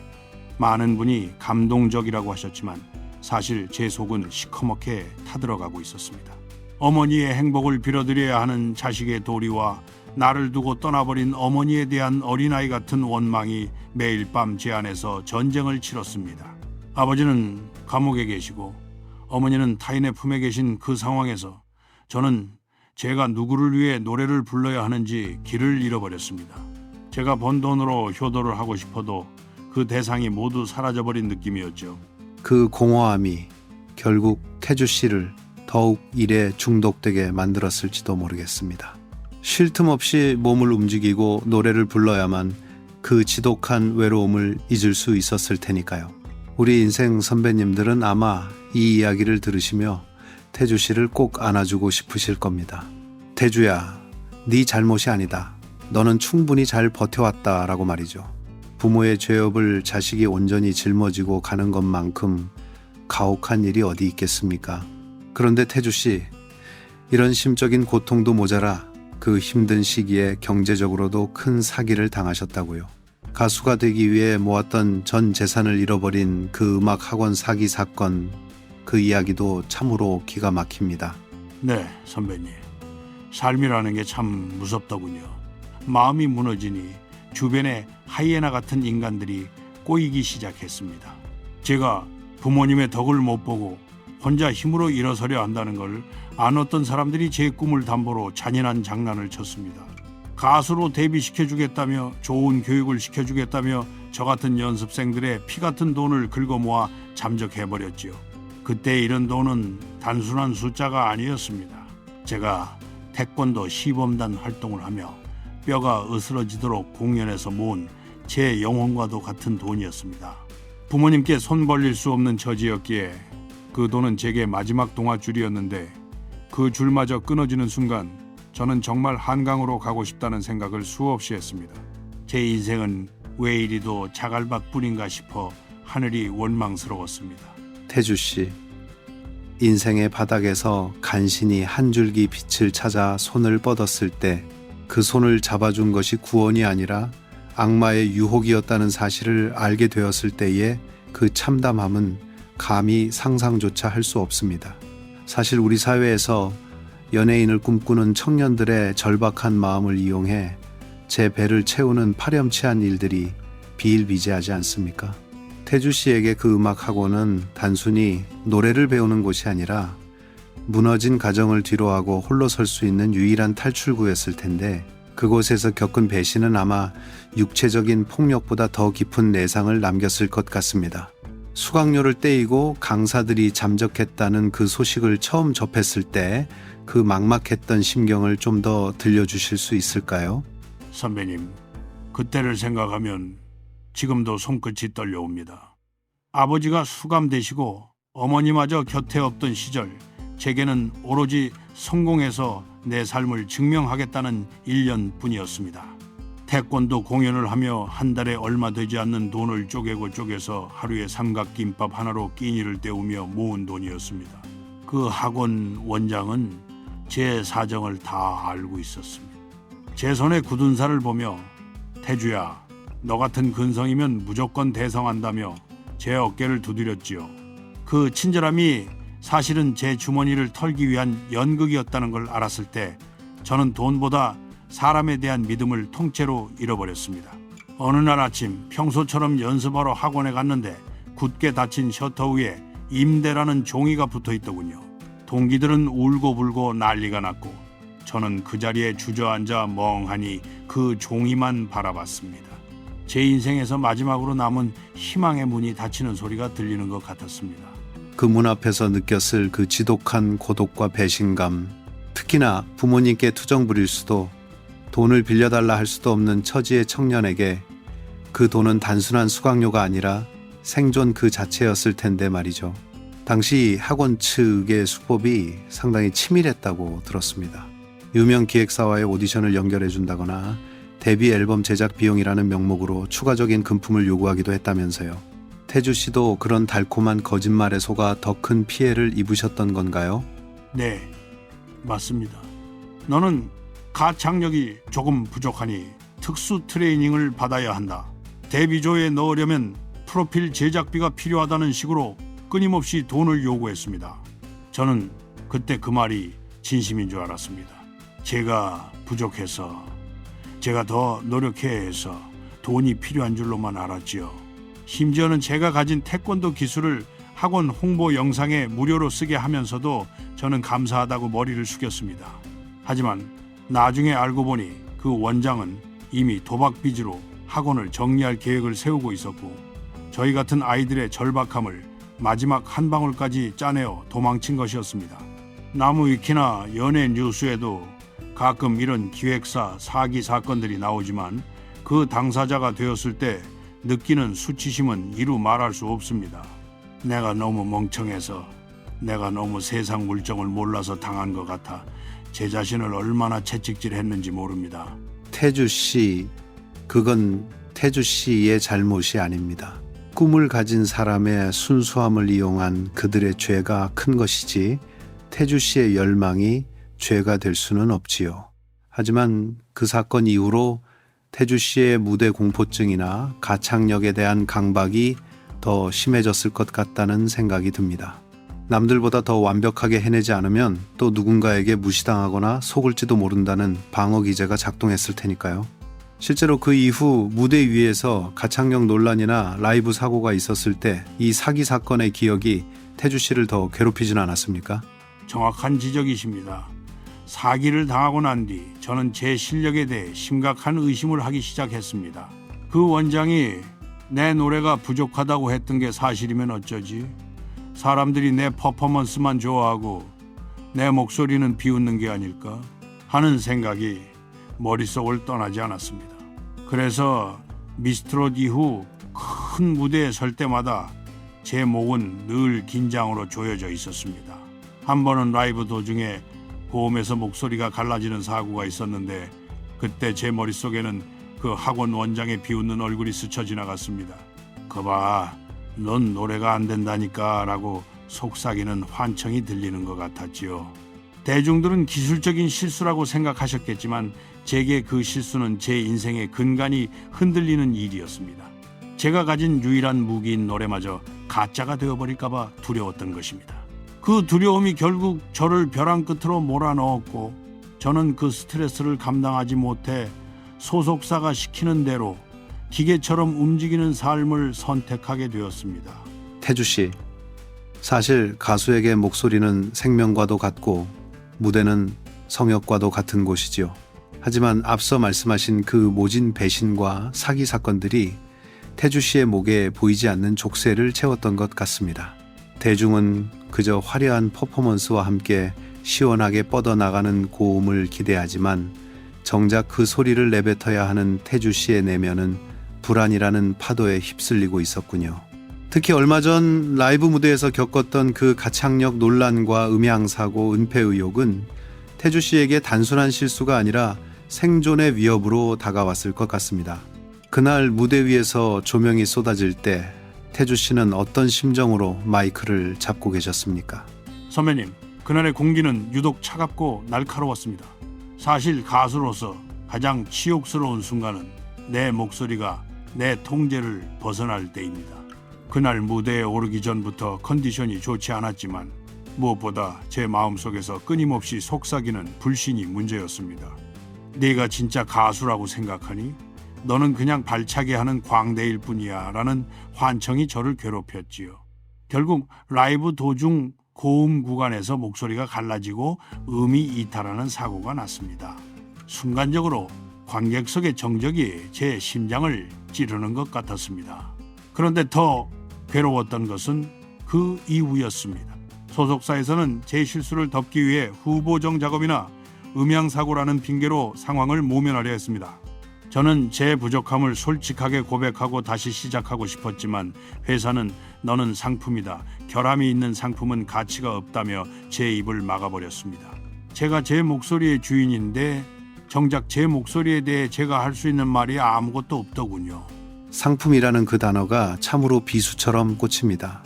많은 분이 감동적이라고 하셨지만 사실 제 속은 시커멓게 타들어가고 있었습니다. 어머니의 행복을 빌어드려야 하는 자식의 도리와 나를 두고 떠나버린 어머니에 대한 어린아이 같은 원망이 매일 밤 제 안에서 전쟁을 치렀습니다. 아버지는 감옥에 계시고 어머니는 타인의 품에 계신 그 상황에서 저는 제가 누구를 위해 노래를 불러야 하는지 길을 잃어버렸습니다. 제가 번 돈으로 효도를 하고 싶어도 그 대상이 모두 사라져버린 느낌이었죠. 그 공허함이 결국 태주 씨를 더욱 일에 중독되게 만들었을지도 모르겠습니다. 쉴 틈 없이 몸을 움직이고 노래를 불러야만 그 지독한 외로움을 잊을 수 있었을 테니까요. 우리 인생 선배님들은 아마 이 이야기를 들으시며 태주 씨를 꼭 안아주고 싶으실 겁니다. 태주야, 네 잘못이 아니다. 너는 충분히 잘 버텨왔다 라고 말이죠. 부모의 죄업을 자식이 온전히 짊어지고 가는 것만큼 가혹한 일이 어디 있겠습니까? 그런데 태주 씨, 이런 심적인 고통도 모자라 그 힘든 시기에 경제적으로도 큰 사기를 당하셨다고요. 가수가 되기 위해 모았던 전 재산을 잃어버린 그 음악 학원 사기 사건, 그 이야기도 참으로 기가 막힙니다. 네, 선배님. 삶이라는 게 참 무섭더군요. 마음이 무너지니 주변에 하이에나 같은 인간들이 꼬이기 시작했습니다. 제가 부모님의 덕을 못 보고 혼자 힘으로 일어서려 한다는 걸 안 어떤 사람들이 제 꿈을 담보로 잔인한 장난을 쳤습니다. 가수로 데뷔시켜주겠다며 좋은 교육을 시켜주겠다며 저 같은 연습생들의 피 같은 돈을 긁어 모아 잠적해버렸지요. 그때 이런 돈은 단순한 숫자가 아니었습니다. 제가 태권도 시범단 활동을 하며 뼈가 으스러지도록 공연해서 모은 제 영혼과도 같은 돈이었습니다. 부모님께 손 벌릴 수 없는 처지였기에 그 돈은 제게 마지막 동아줄이었는데 그 줄마저 끊어지는 순간 저는 정말 한강으로 가고 싶다는 생각을 수없이 했습니다. 제 인생은 왜 이리도 자갈밭뿐인가 싶어 하늘이 원망스러웠습니다. 태주 씨, 인생의 바닥에서 간신히 한 줄기 빛을 찾아 손을 뻗었을 때 그 손을 잡아준 것이 구원이 아니라 악마의 유혹이었다는 사실을 알게 되었을 때의 그 참담함은 감히 상상조차 할 수 없습니다. 사실 우리 사회에서 연예인을 꿈꾸는 청년들의 절박한 마음을 이용해 제 배를 채우는 파렴치한 일들이 비일비재하지 않습니까? 태주 씨에게 그 음악 학원은 단순히 노래를 배우는 곳이 아니라 무너진 가정을 뒤로하고 홀로 설 수 있는 유일한 탈출구였을 텐데 그곳에서 겪은 배신은 아마 육체적인 폭력보다 더 깊은 내상을 남겼을 것 같습니다. 수강료를 떼이고 강사들이 잠적했다는 그 소식을 처음 접했을 때 그 막막했던 심경을 좀 더 들려주실 수 있을까요? 선배님, 그때를 생각하면 지금도 손끝이 떨려옵니다. 아버지가 수감되시고 어머니마저 곁에 없던 시절 제게는 오로지 성공해서 내 삶을 증명하겠다는 1년뿐이었습니다. 태권도 공연을 하며 한 달에 얼마 되지 않는 돈을 쪼개고 쪼개서 하루에 삼각김밥 하나로 끼니를 때우며 모은 돈이었습니다. 그 학원 원장은 제 사정을 다 알고 있었습니다. 제 손에 굳은 살을 보며 태주야, 너 같은 근성이면 무조건 대성한다며 제 어깨를 두드렸지요. 그 친절함이 사실은 제 주머니를 털기 위한 연극이었다는 걸 알았을 때 저는 돈보다 사람에 대한 믿음을 통째로 잃어버렸습니다. 어느 날 아침 평소처럼 연습하러 학원에 갔는데 굳게 닫힌 셔터 위에 임대라는 종이가 붙어 있더군요. 동기들은 울고불고 난리가 났고 저는 그 자리에 주저앉아 멍하니 그 종이만 바라봤습니다. 제 인생에서 마지막으로 남은 희망의 문이 닫히는 소리가 들리는 것 같았습니다. 그 문 앞에서 느꼈을 그 지독한 고독과 배신감, 특히나 부모님께 투정 부릴 수도 돈을 빌려달라 할 수도 없는 처지의 청년에게 그 돈은 단순한 수강료가 아니라 생존 그 자체였을 텐데 말이죠. 당시 학원 측의 수법이 상당히 치밀했다고 들었습니다. 유명 기획사와의 오디션을 연결해 준다거나 데뷔 앨범 제작 비용이라는 명목으로 추가적인 금품을 요구하기도 했다면서요. 태주 씨도 그런 달콤한 거짓말에 속아 더 큰 피해를 입으셨던 건가요? 네, 맞습니다. 너는 가창력이 조금 부족하니 특수 트레이닝을 받아야 한다. 데뷔조에 넣으려면 프로필 제작비가 필요하다는 식으로 끊임없이 돈을 요구했습니다. 저는 그때 그 말이 진심인 줄 알았습니다. 제가 부족해서, 제가 더 노력해야 해서 돈이 필요한 줄로만 알았지요. 심지어는 제가 가진 태권도 기술을 학원 홍보 영상에 무료로 쓰게 하면서도 저는 감사하다고 머리를 숙였습니다. 하지만 나중에 알고 보니 그 원장은 이미 도박 빚으로 학원을 정리할 계획을 세우고 있었고, 저희 같은 아이들의 절박함을 마지막 한 방울까지 짜내어 도망친 것이었습니다. 나무위키나 연예 뉴스에도 가끔 이런 기획사 사기 사건들이 나오지만 그 당사자가 되었을 때 느끼는 수치심은 이루 말할 수 없습니다. 내가 너무 멍청해서, 내가 너무 세상 물정을 몰라서 당한 것 같아 제 자신을 얼마나 채찍질했는지 모릅니다. 태주 씨, 그건 태주 씨의 잘못이 아닙니다. 꿈을 가진 사람의 순수함을 이용한 그들의 죄가 큰 것이지 태주 씨의 열망이 죄가 될 수는 없지요. 하지만 그 사건 이후로 태주 씨의 무대 공포증이나 가창력에 대한 강박이 더 심해졌을 것 같다는 생각이 듭니다. 남들보다 더 완벽하게 해내지 않으면 또 누군가에게 무시당하거나 속을지도 모른다는 방어 기제가 작동했을 테니까요. 실제로 그 이후 무대 위에서 가창력 논란이나 라이브 사고가 있었을 때 이 사기 사건의 기억이 태주 씨를 더 괴롭히진 않았습니까? 정확한 지적이십니다. 사기를 당하고 난 뒤 저는 제 실력에 대해 심각한 의심을 하기 시작했습니다. 그 원장이 내 노래가 부족하다고 했던 게 사실이면 어쩌지? 사람들이 내 퍼포먼스만 좋아하고 내 목소리는 비웃는 게 아닐까 하는 생각이 머릿속을 떠나지 않았습니다. 그래서 미스트롯 이후 큰 무대에 설 때마다 제 목은 늘 긴장으로 조여져 있었습니다. 한 번은 라이브 도중에 고음에서 목소리가 갈라지는 사고가 있었는데 그때 제 머릿속에는 그 학원 원장의 비웃는 얼굴이 스쳐 지나갔습니다. 거봐, 넌 노래가 안 된다니까 라고 속삭이는 환청이 들리는 것 같았지요. 대중들은 기술적인 실수라고 생각하셨겠지만 제게 그 실수는 제 인생의 근간이 흔들리는 일이었습니다. 제가 가진 유일한 무기인 노래마저 가짜가 되어버릴까봐 두려웠던 것입니다. 그 두려움이 결국 저를 벼랑 끝으로 몰아넣었고 저는 그 스트레스를 감당하지 못해 소속사가 시키는 대로 기계처럼 움직이는 삶을 선택하게 되었습니다. 태주 씨, 사실 가수에게 목소리는 생명과도 같고 무대는 성역과도 같은 곳이지요. 하지만 앞서 말씀하신 그 모진 배신과 사기 사건들이 태주 씨의 목에 보이지 않는 족쇄를 채웠던 것 같습니다. 대중은 그저 화려한 퍼포먼스와 함께 시원하게 뻗어나가는 고음을 기대하지만 정작 그 소리를 내뱉어야 하는 태주 씨의 내면은 불안이라는 파도에 휩쓸리고 있었군요. 특히 얼마 전 라이브 무대에서 겪었던 그 가창력 논란과 음향사고, 은폐 의혹은 태주 씨에게 단순한 실수가 아니라 생존의 위협으로 다가왔을 것 같습니다. 그날 무대 위에서 조명이 쏟아질 때 태주 씨는 어떤 심정으로 마이크를 잡고 계셨습니까? 선배님, 그날의 공기는 유독 차갑고 날카로웠습니다. 사실 가수로서 가장 치욕스러운 순간은 내 목소리가 내 통제를 벗어날 때입니다. 그날 무대에 오르기 전부터 컨디션이 좋지 않았지만 무엇보다 제 마음속에서 끊임없이 속삭이는 불신이 문제였습니다. 네가 진짜 가수라고 생각하니? 너는 그냥 발차기 하는 광대일 뿐이야 라는 환청이 저를 괴롭혔지요. 결국 라이브 도중 고음 구간에서 목소리가 갈라지고 음이 이탈하는 사고가 났습니다. 순간적으로 관객석의 정적이 제 심장을 찌르는 것 같았습니다. 그런데 더 괴로웠던 것은 그 이후였습니다. 소속사에서는 제 실수를 덮기 위해 후보정 작업이나 음향사고라는 핑계로 상황을 모면하려 했습니다. 저는 제 부족함을 솔직하게 고백하고 다시 시작하고 싶었지만 회사는 너는 상품이다, 결함이 있는 상품은 가치가 없다며 제 입을 막아버렸습니다. 제가 제 목소리의 주인인데 정작 제 목소리에 대해 제가 할 수 있는 말이 아무것도 없더군요. 상품이라는 그 단어가 참으로 비수처럼 꽂힙니다.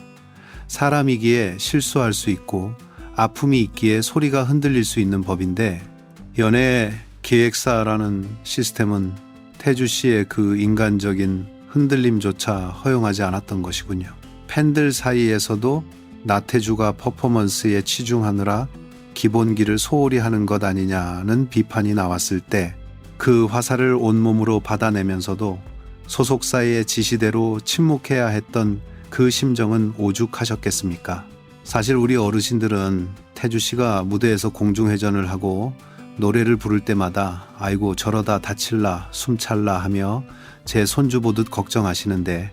사람이기에 실수할 수 있고 아픔이 있기에 소리가 흔들릴 수 있는 법인데 연예 기획사라는 시스템은 태주 씨의 그 인간적인 흔들림조차 허용하지 않았던 것이군요. 팬들 사이에서도 나태주가 퍼포먼스에 치중하느라 기본기를 소홀히 하는 것 아니냐는 비판이 나왔을 때 그 화살을 온몸으로 받아내면서도 소속사의 지시대로 침묵해야 했던 그 심정은 오죽하셨겠습니까? 사실 우리 어르신들은 태주 씨가 무대에서 공중회전을 하고 노래를 부를 때마다 아이고 저러다 다칠라 숨찰라 하며 제 손주 보듯 걱정하시는데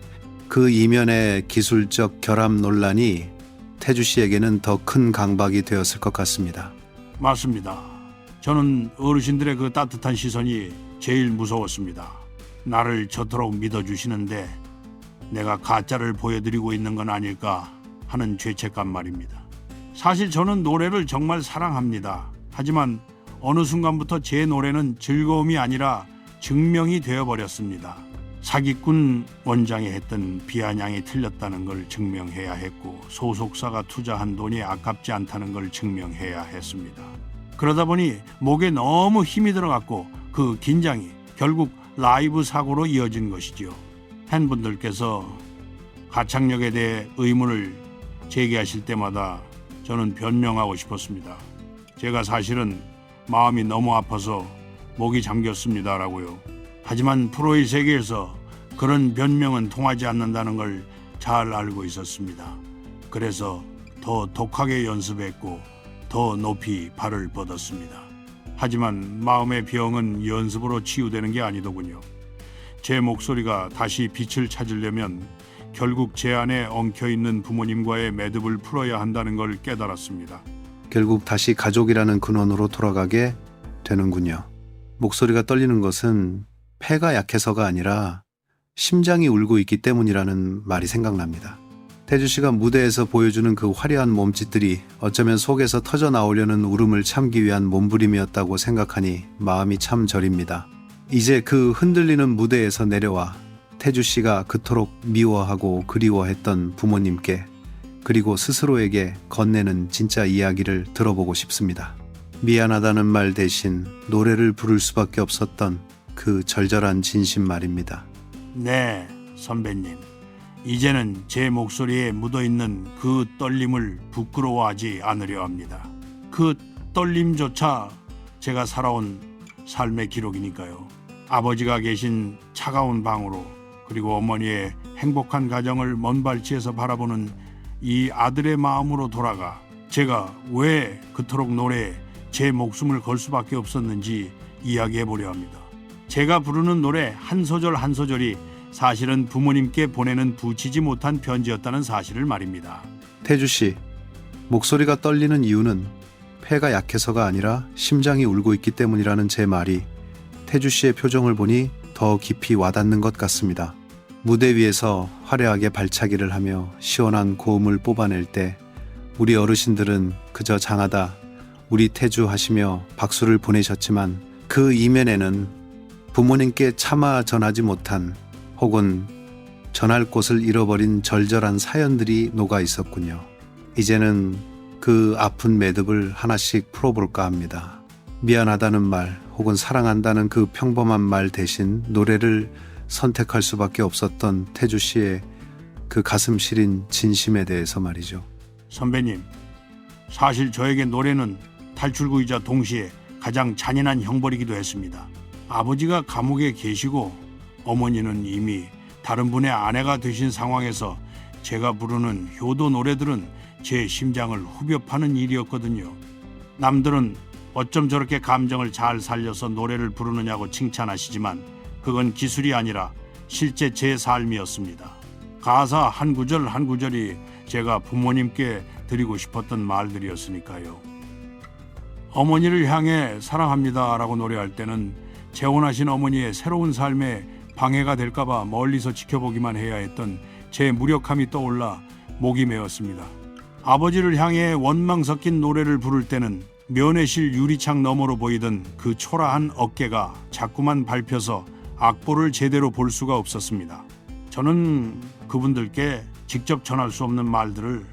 그 이면의 기술적 결함 논란이 태주 씨에게는 더 큰 강박이 되었을 것 같습니다. 맞습니다. 저는 어르신들의 그 따뜻한 시선이 제일 무서웠습니다. 나를 저토록 믿어주시는데 내가 가짜를 보여드리고 있는 건 아닐까 하는 죄책감 말입니다. 사실 저는 노래를 정말 사랑합니다. 하지만 어느 순간부터 제 노래는 즐거움이 아니라 증명이 되어버렸습니다. 사기꾼 원장이 했던 비아냥이 틀렸다는 걸 증명해야 했고 소속사가 투자한 돈이 아깝지 않다는 걸 증명해야 했습니다. 그러다 보니 목에 너무 힘이 들어갔고 그 긴장이 결국 라이브 사고로 이어진 것이지요. 팬분들께서 가창력에 대해 의문을 제기하실 때마다 저는 변명하고 싶었습니다. 제가 사실은 마음이 너무 아파서 목이 잠겼습니다라고요. 하지만 프로의 세계에서 그런 변명은 통하지 않는다는 걸 잘 알고 있었습니다. 그래서 더 독하게 연습했고 더 높이 발을 뻗었습니다. 하지만 마음의 병은 연습으로 치유되는 게 아니더군요. 제 목소리가 다시 빛을 찾으려면 결국 제 안에 엉켜있는 부모님과의 매듭을 풀어야 한다는 걸 깨달았습니다. 결국 다시 가족이라는 근원으로 돌아가게 되는군요. 목소리가 떨리는 것은 폐가 약해서가 아니라 심장이 울고 있기 때문이라는 말이 생각납니다. 태주 씨가 무대에서 보여주는 그 화려한 몸짓들이 어쩌면 속에서 터져 나오려는 울음을 참기 위한 몸부림이었다고 생각하니 마음이 참 저립니다. 이제 그 흔들리는 무대에서 내려와 태주 씨가 그토록 미워하고 그리워했던 부모님께 그리고 스스로에게 건네는 진짜 이야기를 들어보고 싶습니다. 미안하다는 말 대신 노래를 부를 수밖에 없었던 그 절절한 진심 말입니다. 네, 선배님. 이제는 제 목소리에 묻어있는 그 떨림을 부끄러워하지 않으려 합니다. 그 떨림조차 제가 살아온 삶의 기록이니까요. 아버지가 계신 차가운 방으로 그리고 어머니의 행복한 가정을 먼 발치에서 바라보는 이 아들의 마음으로 돌아가 제가 왜 그토록 노래에 제 목숨을 걸 수밖에 없었는지 이야기해보려 합니다. 제가 부르는 노래 한 소절 한 소절이 사실은 부모님께 보내는 붙이지 못한 편지였다는 사실을 말입니다. 태주 씨, 목소리가 떨리는 이유는 폐가 약해서가 아니라 심장이 울고 있기 때문이라는 제 말이 태주 씨의 표정을 보니 더 깊이 와닿는 것 같습니다. 무대 위에서 화려하게 발차기를 하며 시원한 고음을 뽑아낼 때 우리 어르신들은 그저 장하다, 우리 태주 하시며 박수를 보내셨지만 그 이면에는 부모님께 차마 전하지 못한 혹은 전할 곳을 잃어버린 절절한 사연들이 녹아 있었군요. 이제는 그 아픈 매듭을 하나씩 풀어볼까 합니다. 미안하다는 말 혹은 사랑한다는 그 평범한 말 대신 노래를 선택할 수밖에 없었던 태주 씨의 그 가슴 시린 진심에 대해서 말이죠. 선배님, 사실 저에게 노래는 탈출구이자 동시에 가장 잔인한 형벌이기도 했습니다. 아버지가 감옥에 계시고 어머니는 이미 다른 분의 아내가 되신 상황에서 제가 부르는 효도 노래들은 제 심장을 후벼 파는 일이었거든요. 남들은 어쩜 저렇게 감정을 잘 살려서 노래를 부르느냐고 칭찬하시지만 그건 기술이 아니라 실제 제 삶이었습니다. 가사 한 구절 한 구절이 제가 부모님께 드리고 싶었던 말들이었으니까요. 어머니를 향해 사랑합니다라고 노래할 때는 재혼하신 어머니의 새로운 삶에 방해가 될까봐 멀리서 지켜보기만 해야 했던 제 무력함이 떠올라 목이 메었습니다. 아버지를 향해 원망 섞인 노래를 부를 때는 면회실 유리창 너머로 보이던 그 초라한 어깨가 자꾸만 밟혀서 악보를 제대로 볼 수가 없었습니다. 저는 그분들께 직접 전할 수 없는 말들을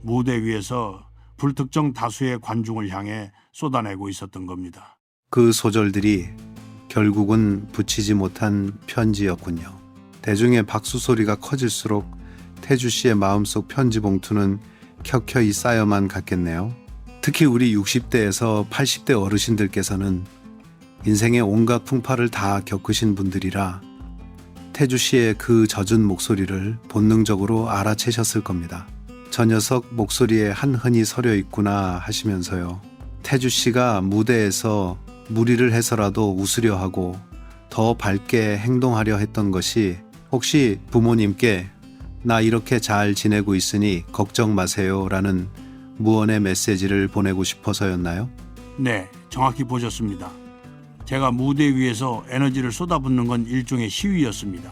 무대 위에서 불특정 다수의 관중을 향해 쏟아내고 있었던 겁니다. 그 소절들이 결국은 붙이지 못한 편지였군요. 대중의 박수 소리가 커질수록 태주 씨의 마음속 편지 봉투는 켜켜이 쌓여만 갔겠네요. 특히 우리 60대에서 80대 어르신들께서는 인생의 온갖 풍파를 다 겪으신 분들이라 태주 씨의 그 젖은 목소리를 본능적으로 알아채셨을 겁니다. 저 녀석 목소리에 한흔이 서려 있구나 하시면서요. 태주 씨가 무대에서 무리를 해서라도 웃으려 하고 더 밝게 행동하려 했던 것이 혹시 부모님께 나 이렇게 잘 지내고 있으니 걱정 마세요 라는 무언의 메시지를 보내고 싶어서였나요? 네, 정확히 보셨습니다. 제가 무대 위에서 에너지를 쏟아붓는 건 일종의 시위였습니다.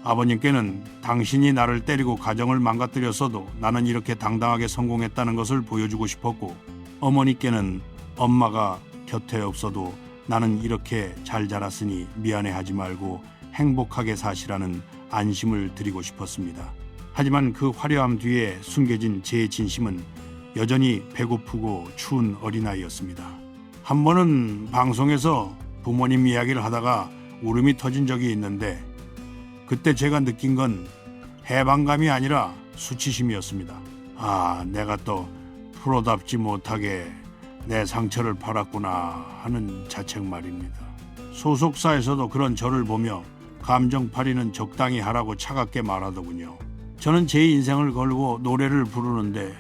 아버님께는 당신이 나를 때리고 가정을 망가뜨렸어도 나는 이렇게 당당하게 성공했다는 것을 보여주고 싶었고, 어머니께는 엄마가 곁에 없어도 나는 이렇게 잘 자랐으니 미안해하지 말고 행복하게 사시라는 안심을 드리고 싶었습니다. 하지만 그 화려함 뒤에 숨겨진 제 진심은 여전히 배고프고 추운 어린아이였습니다. 한 번은 방송에서 부모님 이야기를 하다가 울음이 터진 적이 있는데 그때 제가 느낀 건 해방감이 아니라 수치심이었습니다. 아, 내가 또 프로답지 못하게 내 상처를 팔았구나 하는 자책 말입니다. 소속사에서도 그런 저를 보며 감정팔이는 적당히 하라고 차갑게 말하더군요. 저는 제 인생을 걸고 노래를 부르는데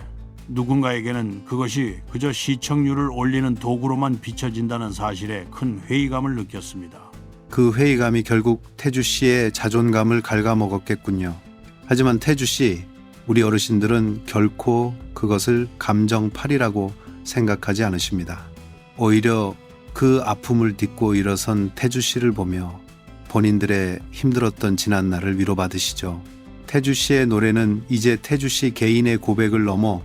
누군가에게는 그것이 그저 시청률을 올리는 도구로만 비춰진다는 사실에 큰 회의감을 느꼈습니다. 그 회의감이 결국 태주 씨의 자존감을 갉아먹었겠군요. 하지만 태주 씨, 우리 어르신들은 결코 그것을 감정팔이라고 생각하지 않으십니다. 오히려 그 아픔을 딛고 일어선 태주 씨를 보며 본인들의 힘들었던 지난날을 위로받으시죠. 태주 씨의 노래는 이제 태주 씨 개인의 고백을 넘어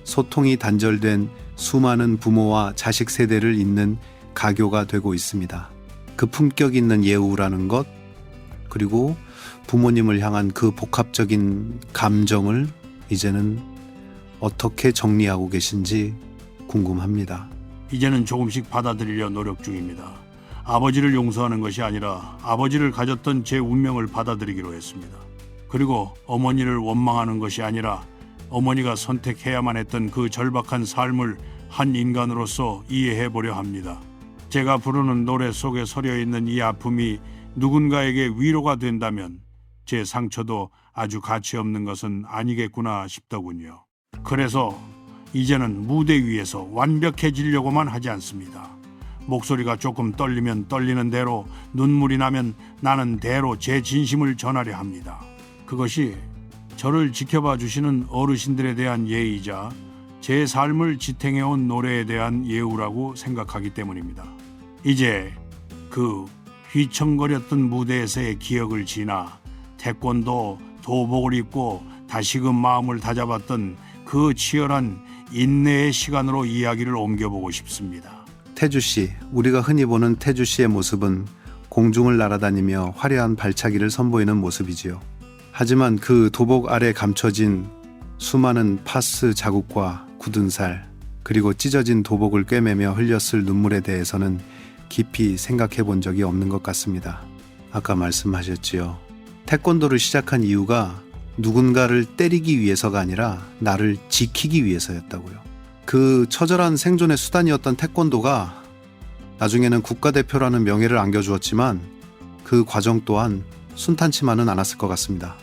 소통이 단절된 수많은 부모와 자식 세대를 잇는 가교가 되고 있습니다. 그 품격 있는 예우라는 것, 그리고 부모님을 향한 그 복합적인 감정을 이제는 어떻게 정리하고 계신지 궁금합니다. 이제는 조금씩 받아들이려 노력 중입니다. 아버지를 용서하는 것이 아니라 아버지를 가졌던 제 운명을 받아들이기로 했습니다. 그리고 어머니를 원망하는 것이 아니라 어머니가 선택해야만 했던 그 절박한 삶을 한 인간으로서 이해해보려 합니다. 제가 부르는 노래 속에 서려 있는 이 아픔이 누군가에게 위로가 된다면 제 상처도 아주 가치 없는 것은 아니겠구나 싶더군요. 그래서 이제는 무대 위에서 완벽해지려고만 하지 않습니다. 목소리가 조금 떨리면 떨리는 대로, 눈물이 나면 나는 대로 제 진심을 전하려 합니다. 그것이 저를 지켜봐 주시는 어르신들에 대한 예의이자 제 삶을 지탱해온 노래에 대한 예우라고 생각하기 때문입니다. 이제 그 휘청거렸던 무대에서의 기억을 지나 태권도, 도복을 입고 다시금 마음을 다잡았던 그 치열한 인내의 시간으로 이야기를 옮겨보고 싶습니다. 태주 씨, 우리가 흔히 보는 태주 씨의 모습은 공중을 날아다니며 화려한 발차기를 선보이는 모습이지요. 하지만 그 도복 아래 감춰진 수많은 파스 자국과 굳은 살, 그리고 찢어진 도복을 꿰매며 흘렸을 눈물에 대해서는 깊이 생각해 본 적이 없는 것 같습니다. 아까 말씀하셨지요. 태권도를 시작한 이유가 누군가를 때리기 위해서가 아니라 나를 지키기 위해서였다고요. 그 처절한 생존의 수단이었던 태권도가 나중에는 국가대표라는 명예를 안겨주었지만 그 과정 또한 순탄치만은 않았을 것 같습니다.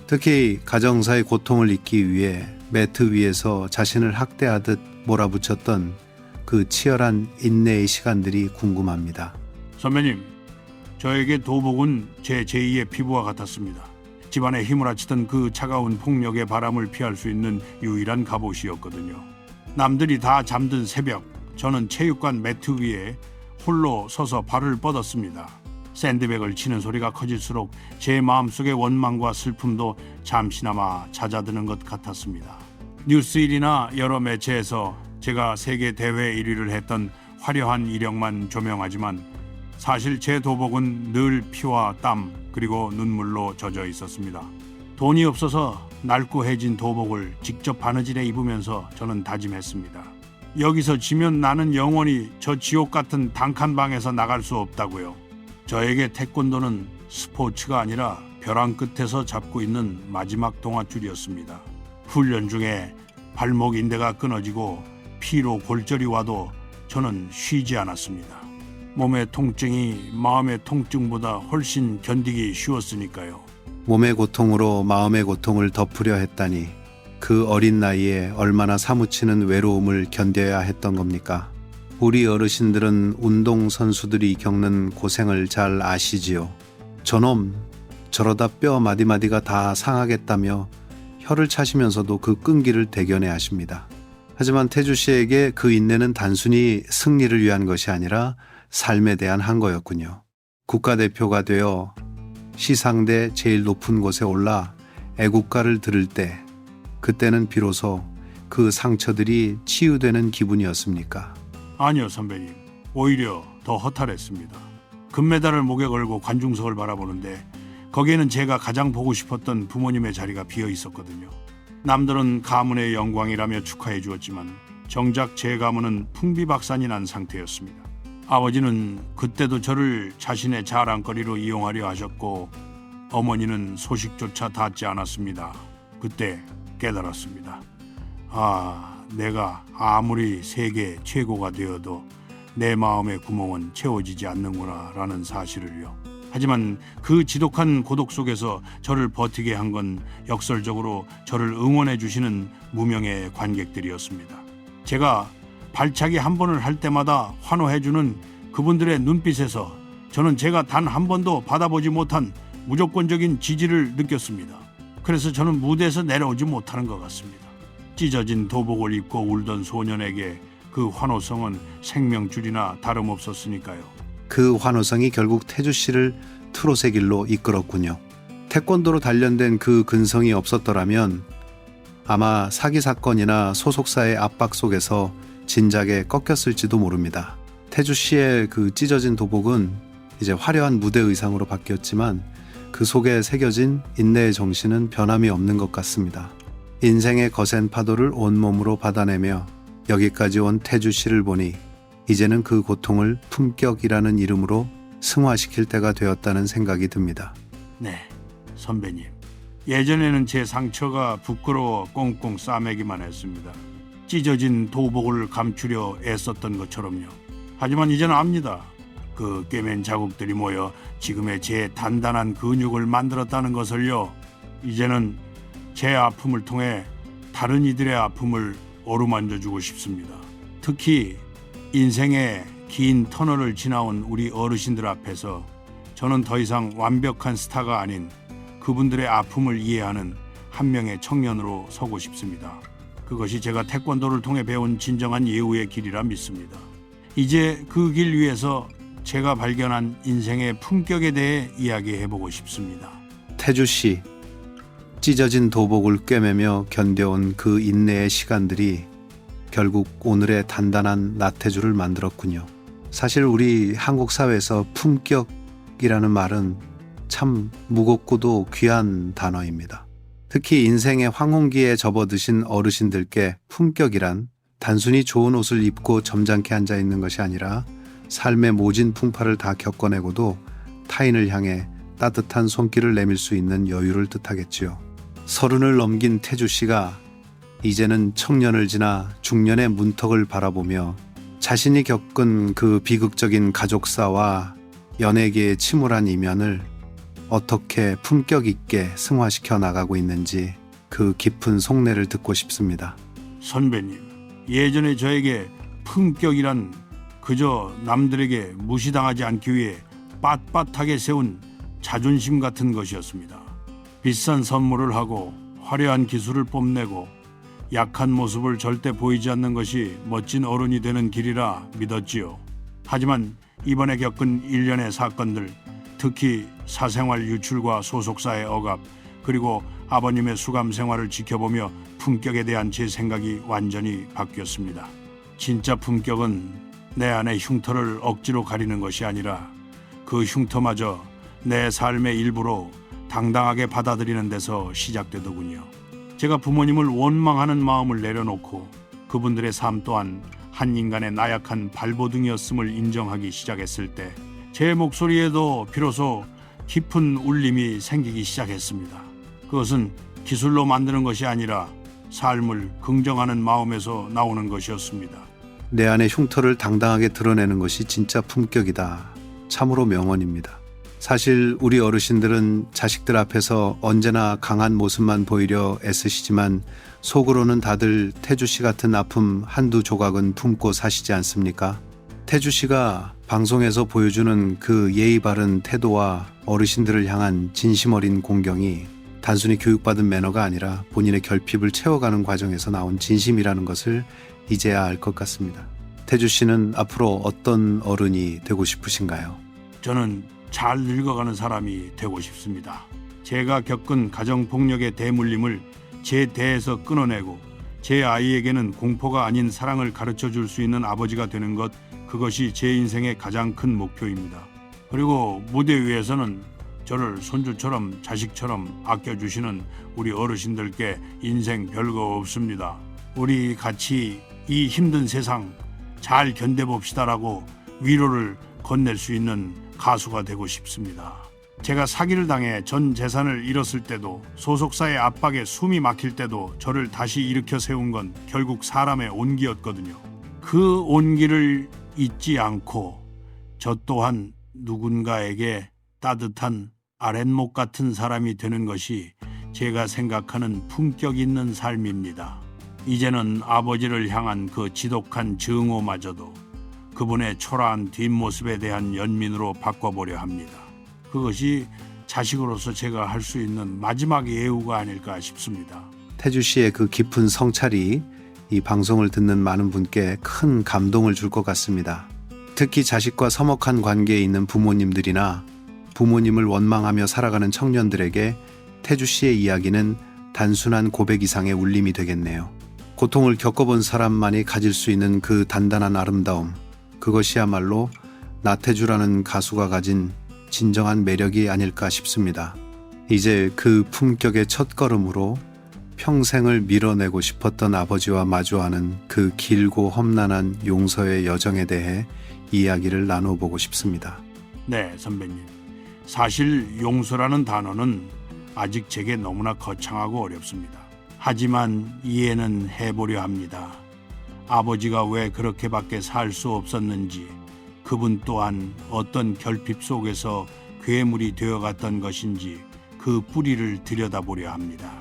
특히 가정사의 고통을 잊기 위해 매트 위에서 자신을 학대하듯 몰아붙였던 그 그 치열한 인내의 시간들이 궁금합니다. 선배님, 저에게 도복은 제 제2의 피부와 같았습니다. 집안에 힘을 아치던 그 차가운 폭력의 바람을 피할 수 있는 유일한 갑옷이었거든요. 남들이 다 잠든 새벽, 저는 체육관 매트 위에 홀로 서서 발을 뻗었습니다. 샌드백을 치는 소리가 커질수록 제 마음속의 원망과 슬픔도 잠시나마 잦아드는 것 같았습니다. 뉴스일이나 여러 매체에서 제가 세계 대회 1위를 했던 화려한 이력만 조명하지만 사실 제 도복은 늘 피와 땀 그리고 눈물로 젖어 있었습니다. 돈이 없어서 낡고해진 도복을 직접 바느질해 입으면서 저는 다짐했습니다. 여기서 지면 나는 영원히 저 지옥 같은 단칸방에서 나갈 수 없다고요. 저에게 태권도는 스포츠가 아니라 벼랑 끝에서 잡고 있는 마지막 동아줄이었습니다. 훈련 중에 발목 인대가 끊어지고 피로 골절이 와도 저는 쉬지 않았습니다. 몸의 통증이 마음의 통증보다 훨씬 견디기 쉬웠으니까요. 몸의 고통으로 마음의 고통을 덮으려 했다니 그 어린 나이에 얼마나 사무치는 외로움을 견뎌야 했던 겁니까? 우리 어르신들은 운동선수들이 겪는 고생을 잘 아시지요. 저놈 저러다 뼈 마디마디가 다 상하겠다며 혀를 차시면서도 그 끈기를 대견해 하십니다. 하지만 태주 씨에게 그 인내는 단순히 승리를 위한 것이 아니라 삶에 대한 한거였군요. 국가대표가 되어 시상대 제일 높은 곳에 올라 애국가를 들을 때 그때는 비로소 그 상처들이 치유되는 기분이었습니까? 아니요, 선배님. 오히려 더 허탈했습니다. 금메달을 목에 걸고 관중석을 바라보는데 거기에는 제가 가장 보고 싶었던 부모님의 자리가 비어 있었거든요. 남들은 가문의 영광이라며 축하해 주었지만 정작 제 가문은 풍비박산이 난 상태였습니다. 아버지는 그때도 저를 자신의 자랑거리로 이용하려 하셨고 어머니는 소식조차 닿지 않았습니다. 그때 깨달았습니다. 내가 아무리 세계 최고가 되어도 내 마음의 구멍은 채워지지 않는구나 라는 사실을요. 하지만 그 지독한 고독 속에서 저를 버티게 한 건 역설적으로 저를 응원해 주시는 무명의 관객들이었습니다. 제가 발차기 한 번을 할 때마다 환호해 주는 그분들의 눈빛에서 저는 제가 단 한 번도 받아보지 못한 무조건적인 지지를 느꼈습니다. 그래서 저는 무대에서 내려오지 못하는 것 같습니다. 찢어진 도복을 입고 울던 소년에게 그 환호성은 생명줄이나 다름없었으니까요. 그 환호성이 결국 태주 씨를 트롯의 길로 이끌었군요. 태권도로 단련된 그 근성이 없었더라면 아마 사기 사건이나 소속사의 압박 속에서 진작에 꺾였을지도 모릅니다. 태주 씨의 그 찢어진 도복은 이제 화려한 무대 의상으로 바뀌었지만 그 속에 새겨진 인내의 정신은 변함이 없는 것 같습니다. 인생의 거센 파도를 온몸으로 받아내며 여기까지 온 태주 씨를 보니 이제는 그 고통을 품격이라는 이름으로 승화시킬 때가 되었다는 생각이 듭니다. 네, 선배님. 예전에는 제 상처가 부끄러워 꽁꽁 싸매기만 했습니다. 찢어진 도복을 감추려 애썼던 것처럼요. 하지만 이제는 압니다. 그 꿰맨 자국들이 모여 지금의 제 단단한 근육을 만들었다는 것을요. 이제는 제 아픔을 통해 다른 이들의 아픔을 어루만져주고 싶습니다. 특히 인생의 긴 터널을 지나온 우리 어르신들 앞에서 저는 더 이상 완벽한 스타가 아닌 그분들의 아픔을 이해하는 한 명의 청년으로 서고 싶습니다. 그것이 제가 태권도를 통해 배운 진정한 예우의 길이라 믿습니다. 이제 그 길 위에서 제가 발견한 인생의 품격에 대해 이야기해보고 싶습니다. 태주 씨, 찢어진 도복을 꿰매며 견뎌온 그 인내의 시간들이 결국 오늘의 단단한 나태주를 만들었군요. 사실 우리 한국 사회에서 품격이라는 말은 참 무겁고도 귀한 단어입니다. 특히 인생의 황혼기에 접어드신 어르신들께 품격이란 단순히 좋은 옷을 입고 점잖게 앉아 있는 것이 아니라 삶의 모진 풍파를 다 겪어내고도 타인을 향해 따뜻한 손길을 내밀 수 있는 여유를 뜻하겠지요. 30을 넘긴 태주 씨가 이제는 청년을 지나 중년의 문턱을 바라보며 자신이 겪은 그 비극적인 가족사와 연예계의 침울한 이면을 어떻게 품격 있게 승화시켜 나가고 있는지 그 깊은 속내를 듣고 싶습니다. 선배님, 예전에 저에게 품격이란 그저 남들에게 무시당하지 않기 위해 빳빳하게 세운 자존심 같은 것이었습니다. 비싼 선물을 하고 화려한 기술을 뽐내고 약한 모습을 절대 보이지 않는 것이 멋진 어른이 되는 길이라 믿었지요. 하지만 이번에 겪은 일련의 사건들, 특히 사생활 유출과 소속사의 억압, 그리고 아버님의 수감 생활을 지켜보며 품격에 대한 제 생각이 완전히 바뀌었습니다. 진짜 품격은 내 안의 흉터를 억지로 가리는 것이 아니라 그 흉터마저 내 삶의 일부로 당당하게 받아들이는 데서 시작되더군요. 제가 부모님을 원망하는 마음을 내려놓고 그분들의 삶 또한 한 인간의 나약한 발버둥이었음을 인정하기 시작했을 때 제 목소리에도 비로소 깊은 울림이 생기기 시작했습니다. 그것은 기술로 만드는 것이 아니라 삶을 긍정하는 마음에서 나오는 것이었습니다. 내 안의 흉터를 당당하게 드러내는 것이 진짜 품격이다. 참으로 명언입니다. 사실 우리 어르신들은 자식들 앞에서 언제나 강한 모습만 보이려 애쓰시지만 속으로는 다들 태주 씨 같은 아픔 한두 조각은 품고 사시지 않습니까? 태주 씨가 방송에서 보여주는 그 예의 바른 태도와 어르신들을 향한 진심 어린 공경이 단순히 교육받은 매너가 아니라 본인의 결핍을 채워가는 과정에서 나온 진심이라는 것을 이제야 알 것 같습니다. 태주 씨는 앞으로 어떤 어른이 되고 싶으신가요? 저는 잘 늙어가는 사람이 되고 싶습니다. 제가 겪은 가정폭력의 대물림을 제 대에서 끊어내고 제 아이에게는 공포가 아닌 사랑을 가르쳐 줄 수 있는 아버지가 되는 것, 그것이 제 인생의 가장 큰 목표입니다. 그리고 무대 위에서는 저를 손주처럼 자식처럼 아껴주시는 우리 어르신들께 인생 별거 없습니다. 우리 같이 이 힘든 세상 잘 견뎌봅시다라고 위로를 건넬 수 있는 가수가 되고 싶습니다. 제가 사기를 당해 전 재산을 잃었을 때도 소속사의 압박에 숨이 막힐 때도 저를 다시 일으켜 세운 건 결국 사람의 온기였거든요. 그 온기를 잊지 않고 저 또한 누군가에게 따뜻한 아랫목 같은 사람이 되는 것이 제가 생각하는 품격 있는 삶입니다. 이제는 아버지를 향한 그 지독한 증오마저도 그분의 초라한 뒷모습에 대한 연민으로 바꿔보려 합니다. 그것이 자식으로서 제가 할 수 있는 마지막 예우가 아닐까 싶습니다. 태주 씨의 그 깊은 성찰이 이 방송을 듣는 많은 분께 큰 감동을 줄 것 같습니다. 특히 자식과 서먹한 관계에 있는 부모님들이나 부모님을 원망하며 살아가는 청년들에게 태주 씨의 이야기는 단순한 고백 이상의 울림이 되겠네요. 고통을 겪어본 사람만이 가질 수 있는 그 단단한 아름다움, 그것이야말로 나태주라는 가수가 가진 진정한 매력이 아닐까 싶습니다. 이제 그 품격의 첫걸음으로 평생을 밀어내고 싶었던 아버지와 마주하는 그 길고 험난한 용서의 여정에 대해 이야기를 나눠보고 싶습니다. 네, 선배님. 사실 용서라는 단어는 아직 제게 너무나 거창하고 어렵습니다. 하지만 이해는 해보려 합니다. 아버지가 왜 그렇게밖에 살 수 없었는지, 그분 또한 어떤 결핍 속에서 괴물이 되어갔던 것인지 그 뿌리를 들여다보려 합니다.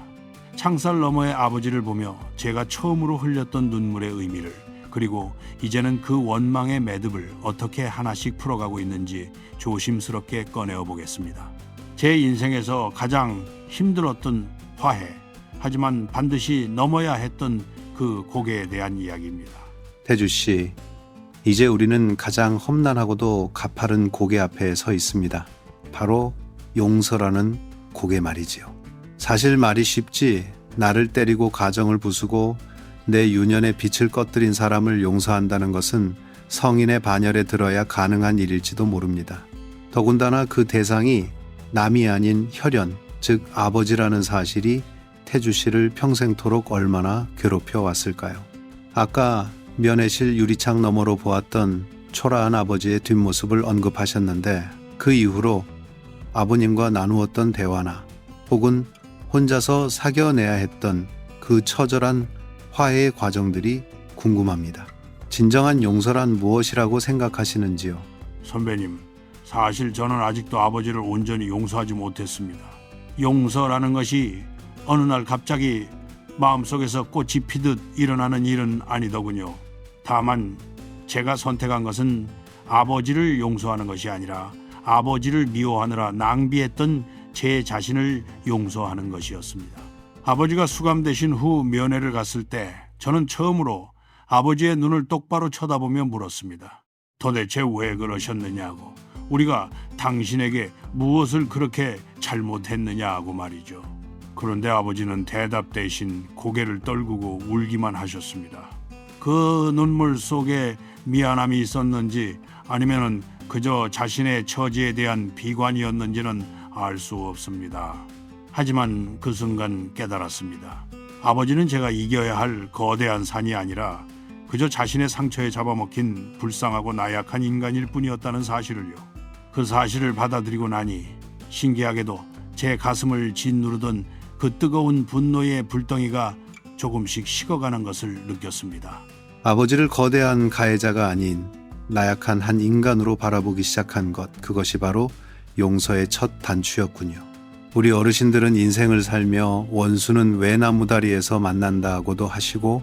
창살 너머의 아버지를 보며 제가 처음으로 흘렸던 눈물의 의미를, 그리고 이제는 그 원망의 매듭을 어떻게 하나씩 풀어가고 있는지 조심스럽게 꺼내어 보겠습니다. 제 인생에서 가장 힘들었던 화해, 하지만 반드시 넘어야 했던 그 고개에 대한 이야기입니다. 태주 씨, 이제 우리는 가장 험난하고도 가파른 고개 앞에 서 있습니다. 바로 용서라는 고개 말이지요. 사실 말이 쉽지, 나를 때리고 가정을 부수고 내 유년의 빛을 꺼뜨린 사람을 용서한다는 것은 성인의 반열에 들어야 가능한 일일지도 모릅니다. 더군다나 그 대상이 남이 아닌 혈연, 즉 아버지라는 사실이 태주 씨를 평생토록 얼마나 괴롭혀 왔을까요? 아까 면회실 유리창 너머로 보았던 초라한 아버지의 뒷모습을 언급하셨는데, 그 이후로 아버님과 나누었던 대화나 혹은 혼자서 사겨내야 했던 그 처절한 화해의 과정들이 궁금합니다. 진정한 용서란 무엇이라고 생각하시는지요? 선배님, 사실 저는 아직도 아버지를 온전히 용서하지 못했습니다. 용서라는 것이 어느 날 갑자기 마음속에서 꽃이 피듯 일어나는 일은 아니더군요. 다만 제가 선택한 것은 아버지를 용서하는 것이 아니라 아버지를 미워하느라 낭비했던 제 자신을 용서하는 것이었습니다. 아버지가 수감되신 후 면회를 갔을 때 저는 처음으로 아버지의 눈을 똑바로 쳐다보며 물었습니다. 도대체 왜 그러셨느냐고, 우리가 당신에게 무엇을 그렇게 잘못했느냐고 말이죠. 그런데 아버지는 대답 대신 고개를 떨구고 울기만 하셨습니다. 그 눈물 속에 미안함이 있었는지 아니면은 그저 자신의 처지에 대한 비관이었는지는 알 수 없습니다. 하지만 그 순간 깨달았습니다. 아버지는 제가 이겨야 할 거대한 산이 아니라 그저 자신의 상처에 잡아먹힌 불쌍하고 나약한 인간일 뿐이었다는 사실을요. 그 사실을 받아들이고 나니 신기하게도 제 가슴을 짓누르던 그 뜨거운 분노의 불덩이가 조금씩 식어가는 것을 느꼈습니다. 아버지를 거대한 가해자가 아닌 나약한 한 인간으로 바라보기 시작한 것, 그것이 바로 용서의 첫 단추였군요. 우리 어르신들은 인생을 살며 원수는 외나무다리에서 만난다고도 하시고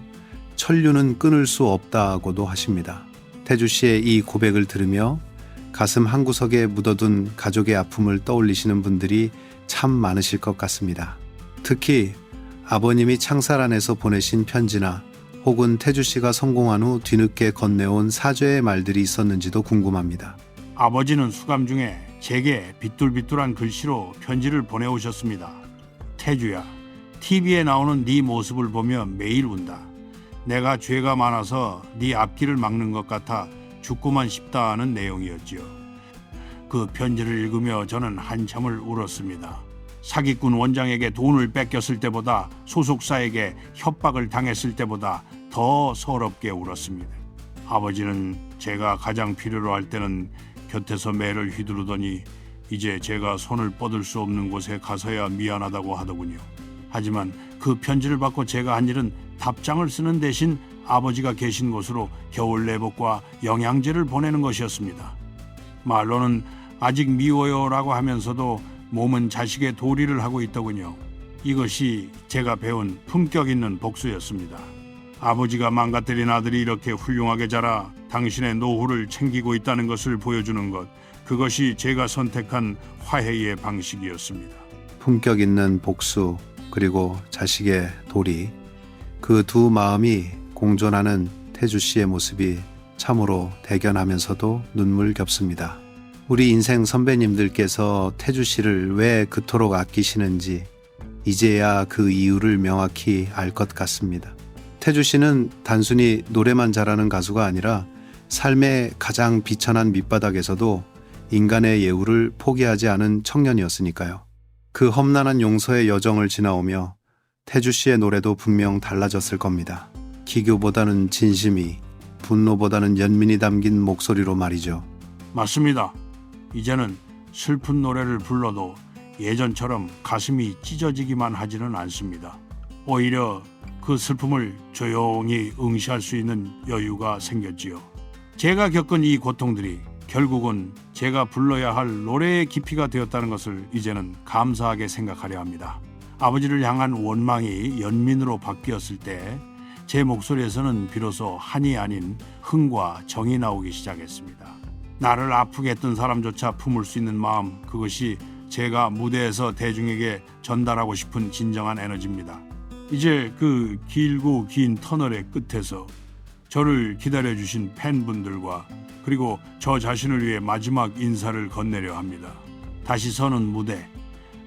천류는 끊을 수 없다고도 하십니다. 태주 씨의 이 고백을 들으며 가슴 한구석에 묻어둔 가족의 아픔을 떠올리시는 분들이 참 많으실 것 같습니다. 특히 아버님이 창살 안에서 보내신 편지나 혹은 태주 씨가 성공한 후 뒤늦게 건네온 사죄의 말들이 있었는지도 궁금합니다. 아버지는 수감 중에 제게 비뚤비뚤한 글씨로 편지를 보내오셨습니다. 태주야, TV에 나오는 네 모습을 보며 매일 운다. 내가 죄가 많아서 네 앞길을 막는 것 같아 죽고만 싶다는 내용이었지요. 그 편지를 읽으며 저는 한참을 울었습니다. 사기꾼 원장에게 돈을 뺏겼을 때보다 소속사에게 협박을 당했을 때보다 더 서럽게 울었습니다. 아버지는 제가 가장 필요로 할 때는 곁에서 매를 휘두르더니 이제 제가 손을 뻗을 수 없는 곳에 가서야 미안하다고 하더군요. 하지만 그 편지를 받고 제가 한 일은 답장을 쓰는 대신 아버지가 계신 곳으로 겨울 내복과 영양제를 보내는 것이었습니다. 말로는 아직 미워요라고 하면서도 몸은 자식의 도리를 하고 있더군요. 이것이 제가 배운 품격 있는 복수였습니다. 아버지가 망가뜨린 아들이 이렇게 훌륭하게 자라 당신의 노후를 챙기고 있다는 것을 보여주는 것, 그것이 제가 선택한 화해의 방식이었습니다. 품격 있는 복수, 그리고 자식의 도리, 그 두 마음이 공존하는 태주 씨의 모습이 참으로 대견하면서도 눈물겹습니다. 우리 인생 선배님들께서 태주 씨를 왜 그토록 아끼시는지 이제야 그 이유를 명확히 알 것 같습니다. 태주 씨는 단순히 노래만 잘하는 가수가 아니라 삶의 가장 비천한 밑바닥에서도 인간의 예우를 포기하지 않은 청년이었으니까요. 그 험난한 용서의 여정을 지나오며 태주 씨의 노래도 분명 달라졌을 겁니다. 기교보다는 진심이, 분노보다는 연민이 담긴 목소리로 말이죠. 맞습니다. 이제는 슬픈 노래를 불러도 예전처럼 가슴이 찢어지기만 하지는 않습니다. 오히려 그 슬픔을 조용히 응시할 수 있는 여유가 생겼지요. 제가 겪은 이 고통들이 결국은 제가 불러야 할 노래의 깊이가 되었다는 것을 이제는 감사하게 생각하려 합니다. 아버지를 향한 원망이 연민으로 바뀌었을 때 제 목소리에서는 비로소 한이 아닌 흥과 정이 나오기 시작했습니다. 나를 아프게 했던 사람조차 품을 수 있는 마음, 그것이 제가 무대에서 대중에게 전달하고 싶은 진정한 에너지입니다. 이제 그 길고 긴 터널의 끝에서 저를 기다려주신 팬분들과 그리고 저 자신을 위해 마지막 인사를 건네려 합니다. 다시 서는 무대,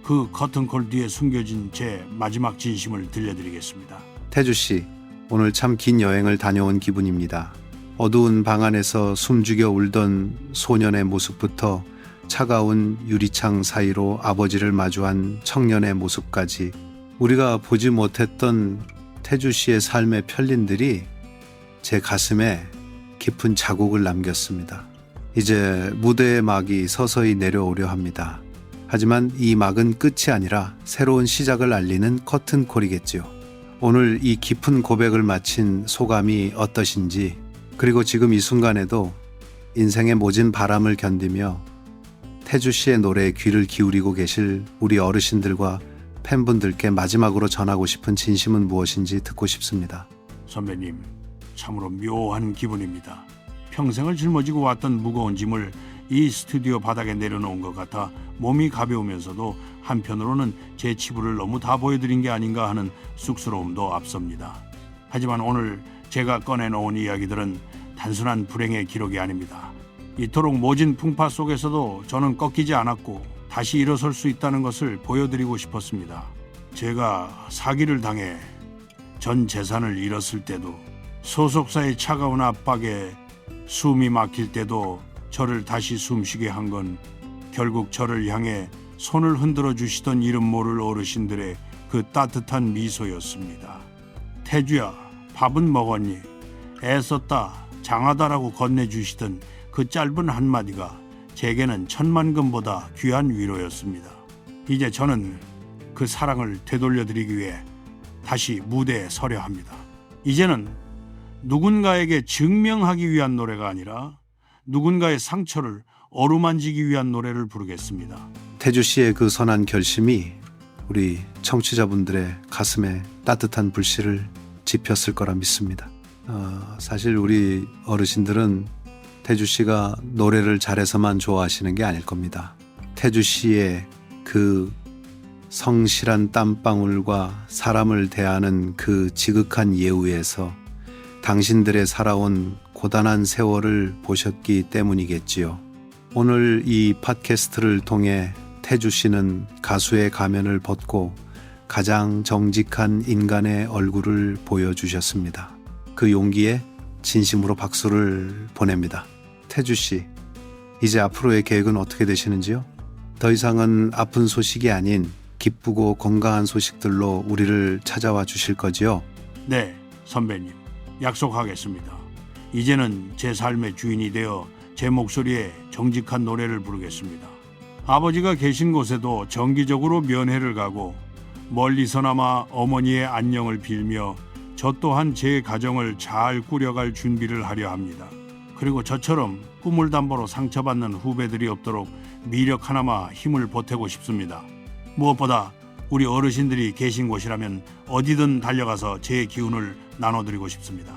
그 커튼콜 뒤에 숨겨진 제 마지막 진심을 들려드리겠습니다. 태주 씨, 오늘 참 긴 여행을 다녀온 기분입니다. 어두운 방 안에서 숨죽여 울던 소년의 모습부터 차가운 유리창 사이로 아버지를 마주한 청년의 모습까지 우리가 보지 못했던 태주 씨의 삶의 편린들이 제 가슴에 깊은 자국을 남겼습니다. 이제 무대의 막이 서서히 내려오려 합니다. 하지만 이 막은 끝이 아니라 새로운 시작을 알리는 커튼콜이겠지요. 오늘 이 깊은 고백을 마친 소감이 어떠신지, 그리고 지금 이 순간에도 인생의 모진 바람을 견디며 태주 씨의 노래에 귀를 기울이고 계실 우리 어르신들과 팬분들께 마지막으로 전하고 싶은 진심은 무엇인지 듣고 싶습니다. 선배님, 참으로 묘한 기분입니다. 평생을 짊어지고 왔던 무거운 짐을 이 스튜디오 바닥에 내려놓은 것 같아 몸이 가벼우면서도 한편으로는 제 치부를 너무 다 보여드린 게 아닌가 하는 쑥스러움도 앞섭니다. 하지만 오늘 제가 꺼내놓은 이야기들은 단순한 불행의 기록이 아닙니다. 이토록 모진 풍파 속에서도 저는 꺾이지 않았고 다시 일어설 수 있다는 것을 보여드리고 싶었습니다. 제가 사기를 당해 전 재산을 잃었을 때도, 소속사의 차가운 압박에 숨이 막힐 때도 저를 다시 숨쉬게 한 건 결국 저를 향해 손을 흔들어 주시던 이름 모를 어르신들의 그 따뜻한 미소였습니다. 태주야, 밥은 먹었니? 애썼다, 장하다라고 건네주시던 그 짧은 한마디가 제게는 천만금보다 귀한 위로였습니다. 이제 저는 그 사랑을 되돌려드리기 위해 다시 무대에 서려 합니다. 이제는 누군가에게 증명하기 위한 노래가 아니라 누군가의 상처를 어루만지기 위한 노래를 부르겠습니다. 태주 씨의 그 선한 결심이 우리 청취자분들의 가슴에 따뜻한 불씨를 지폈을 거라 믿습니다. 사실 우리 어르신들은 태주 씨가 노래를 잘해서만 좋아하시는 게 아닐 겁니다. 태주 씨의 그 성실한 땀방울과 사람을 대하는 그 지극한 예우에서 당신들의 살아온 고단한 세월을 보셨기 때문이겠지요. 오늘 이 팟캐스트를 통해 태주 씨는 가수의 가면을 벗고 가장 정직한 인간의 얼굴을 보여주셨습니다. 그 용기에 진심으로 박수를 보냅니다. 태주 씨, 이제 앞으로의 계획은 어떻게 되시는지요? 더 이상은 아픈 소식이 아닌 기쁘고 건강한 소식들로 우리를 찾아와 주실 거지요? 네, 선배님, 약속하겠습니다. 이제는 제 삶의 주인이 되어 제 목소리에 정직한 노래를 부르겠습니다. 아버지가 계신 곳에도 정기적으로 면회를 가고 멀리서나마 어머니의 안녕을 빌며 저 또한 제 가정을 잘 꾸려갈 준비를 하려 합니다. 그리고 저처럼 꿈을 담보로 상처받는 후배들이 없도록 미력 하나마 힘을 보태고 싶습니다. 무엇보다 우리 어르신들이 계신 곳이라면 어디든 달려가서 제 기운을 나눠드리고 싶습니다.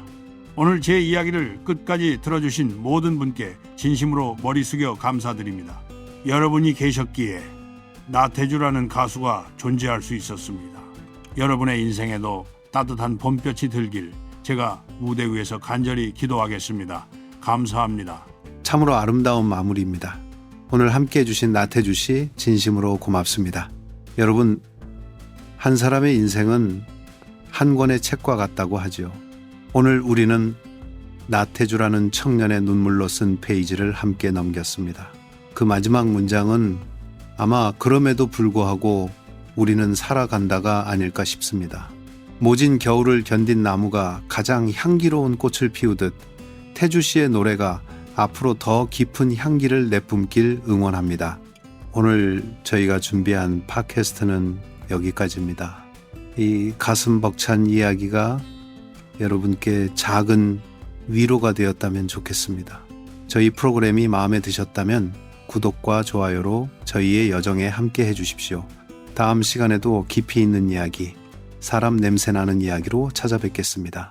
오늘 제 이야기를 끝까지 들어주신 모든 분께 진심으로 머리 숙여 감사드립니다. 여러분이 계셨기에 나태주라는 가수가 존재할 수 있었습니다. 여러분의 인생에도 따뜻한 봄볕이 들길 제가 무대 위에서 간절히 기도하겠습니다. 감사합니다. 참으로 아름다운 마무리입니다. 오늘 함께 해주신 나태주 씨 진심으로 고맙습니다. 여러분, 한 사람의 인생은 한 권의 책과 같다고 하죠. 오늘 우리는 나태주라는 청년의 눈물로 쓴 페이지를 함께 넘겼습니다. 그 마지막 문장은 아마 그럼에도 불구하고 우리는 살아간다가 아닐까 싶습니다. 모진 겨울을 견딘 나무가 가장 향기로운 꽃을 피우듯 태주 씨의 노래가 앞으로 더 깊은 향기를 내뿜길 응원합니다. 오늘 저희가 준비한 팟캐스트는 여기까지입니다. 이 가슴 벅찬 이야기가 여러분께 작은 위로가 되었다면 좋겠습니다. 저희 프로그램이 마음에 드셨다면 구독과 좋아요로 저희의 여정에 함께 해주십시오. 다음 시간에도 깊이 있는 이야기, 사람 냄새나는 이야기로 찾아뵙겠습니다.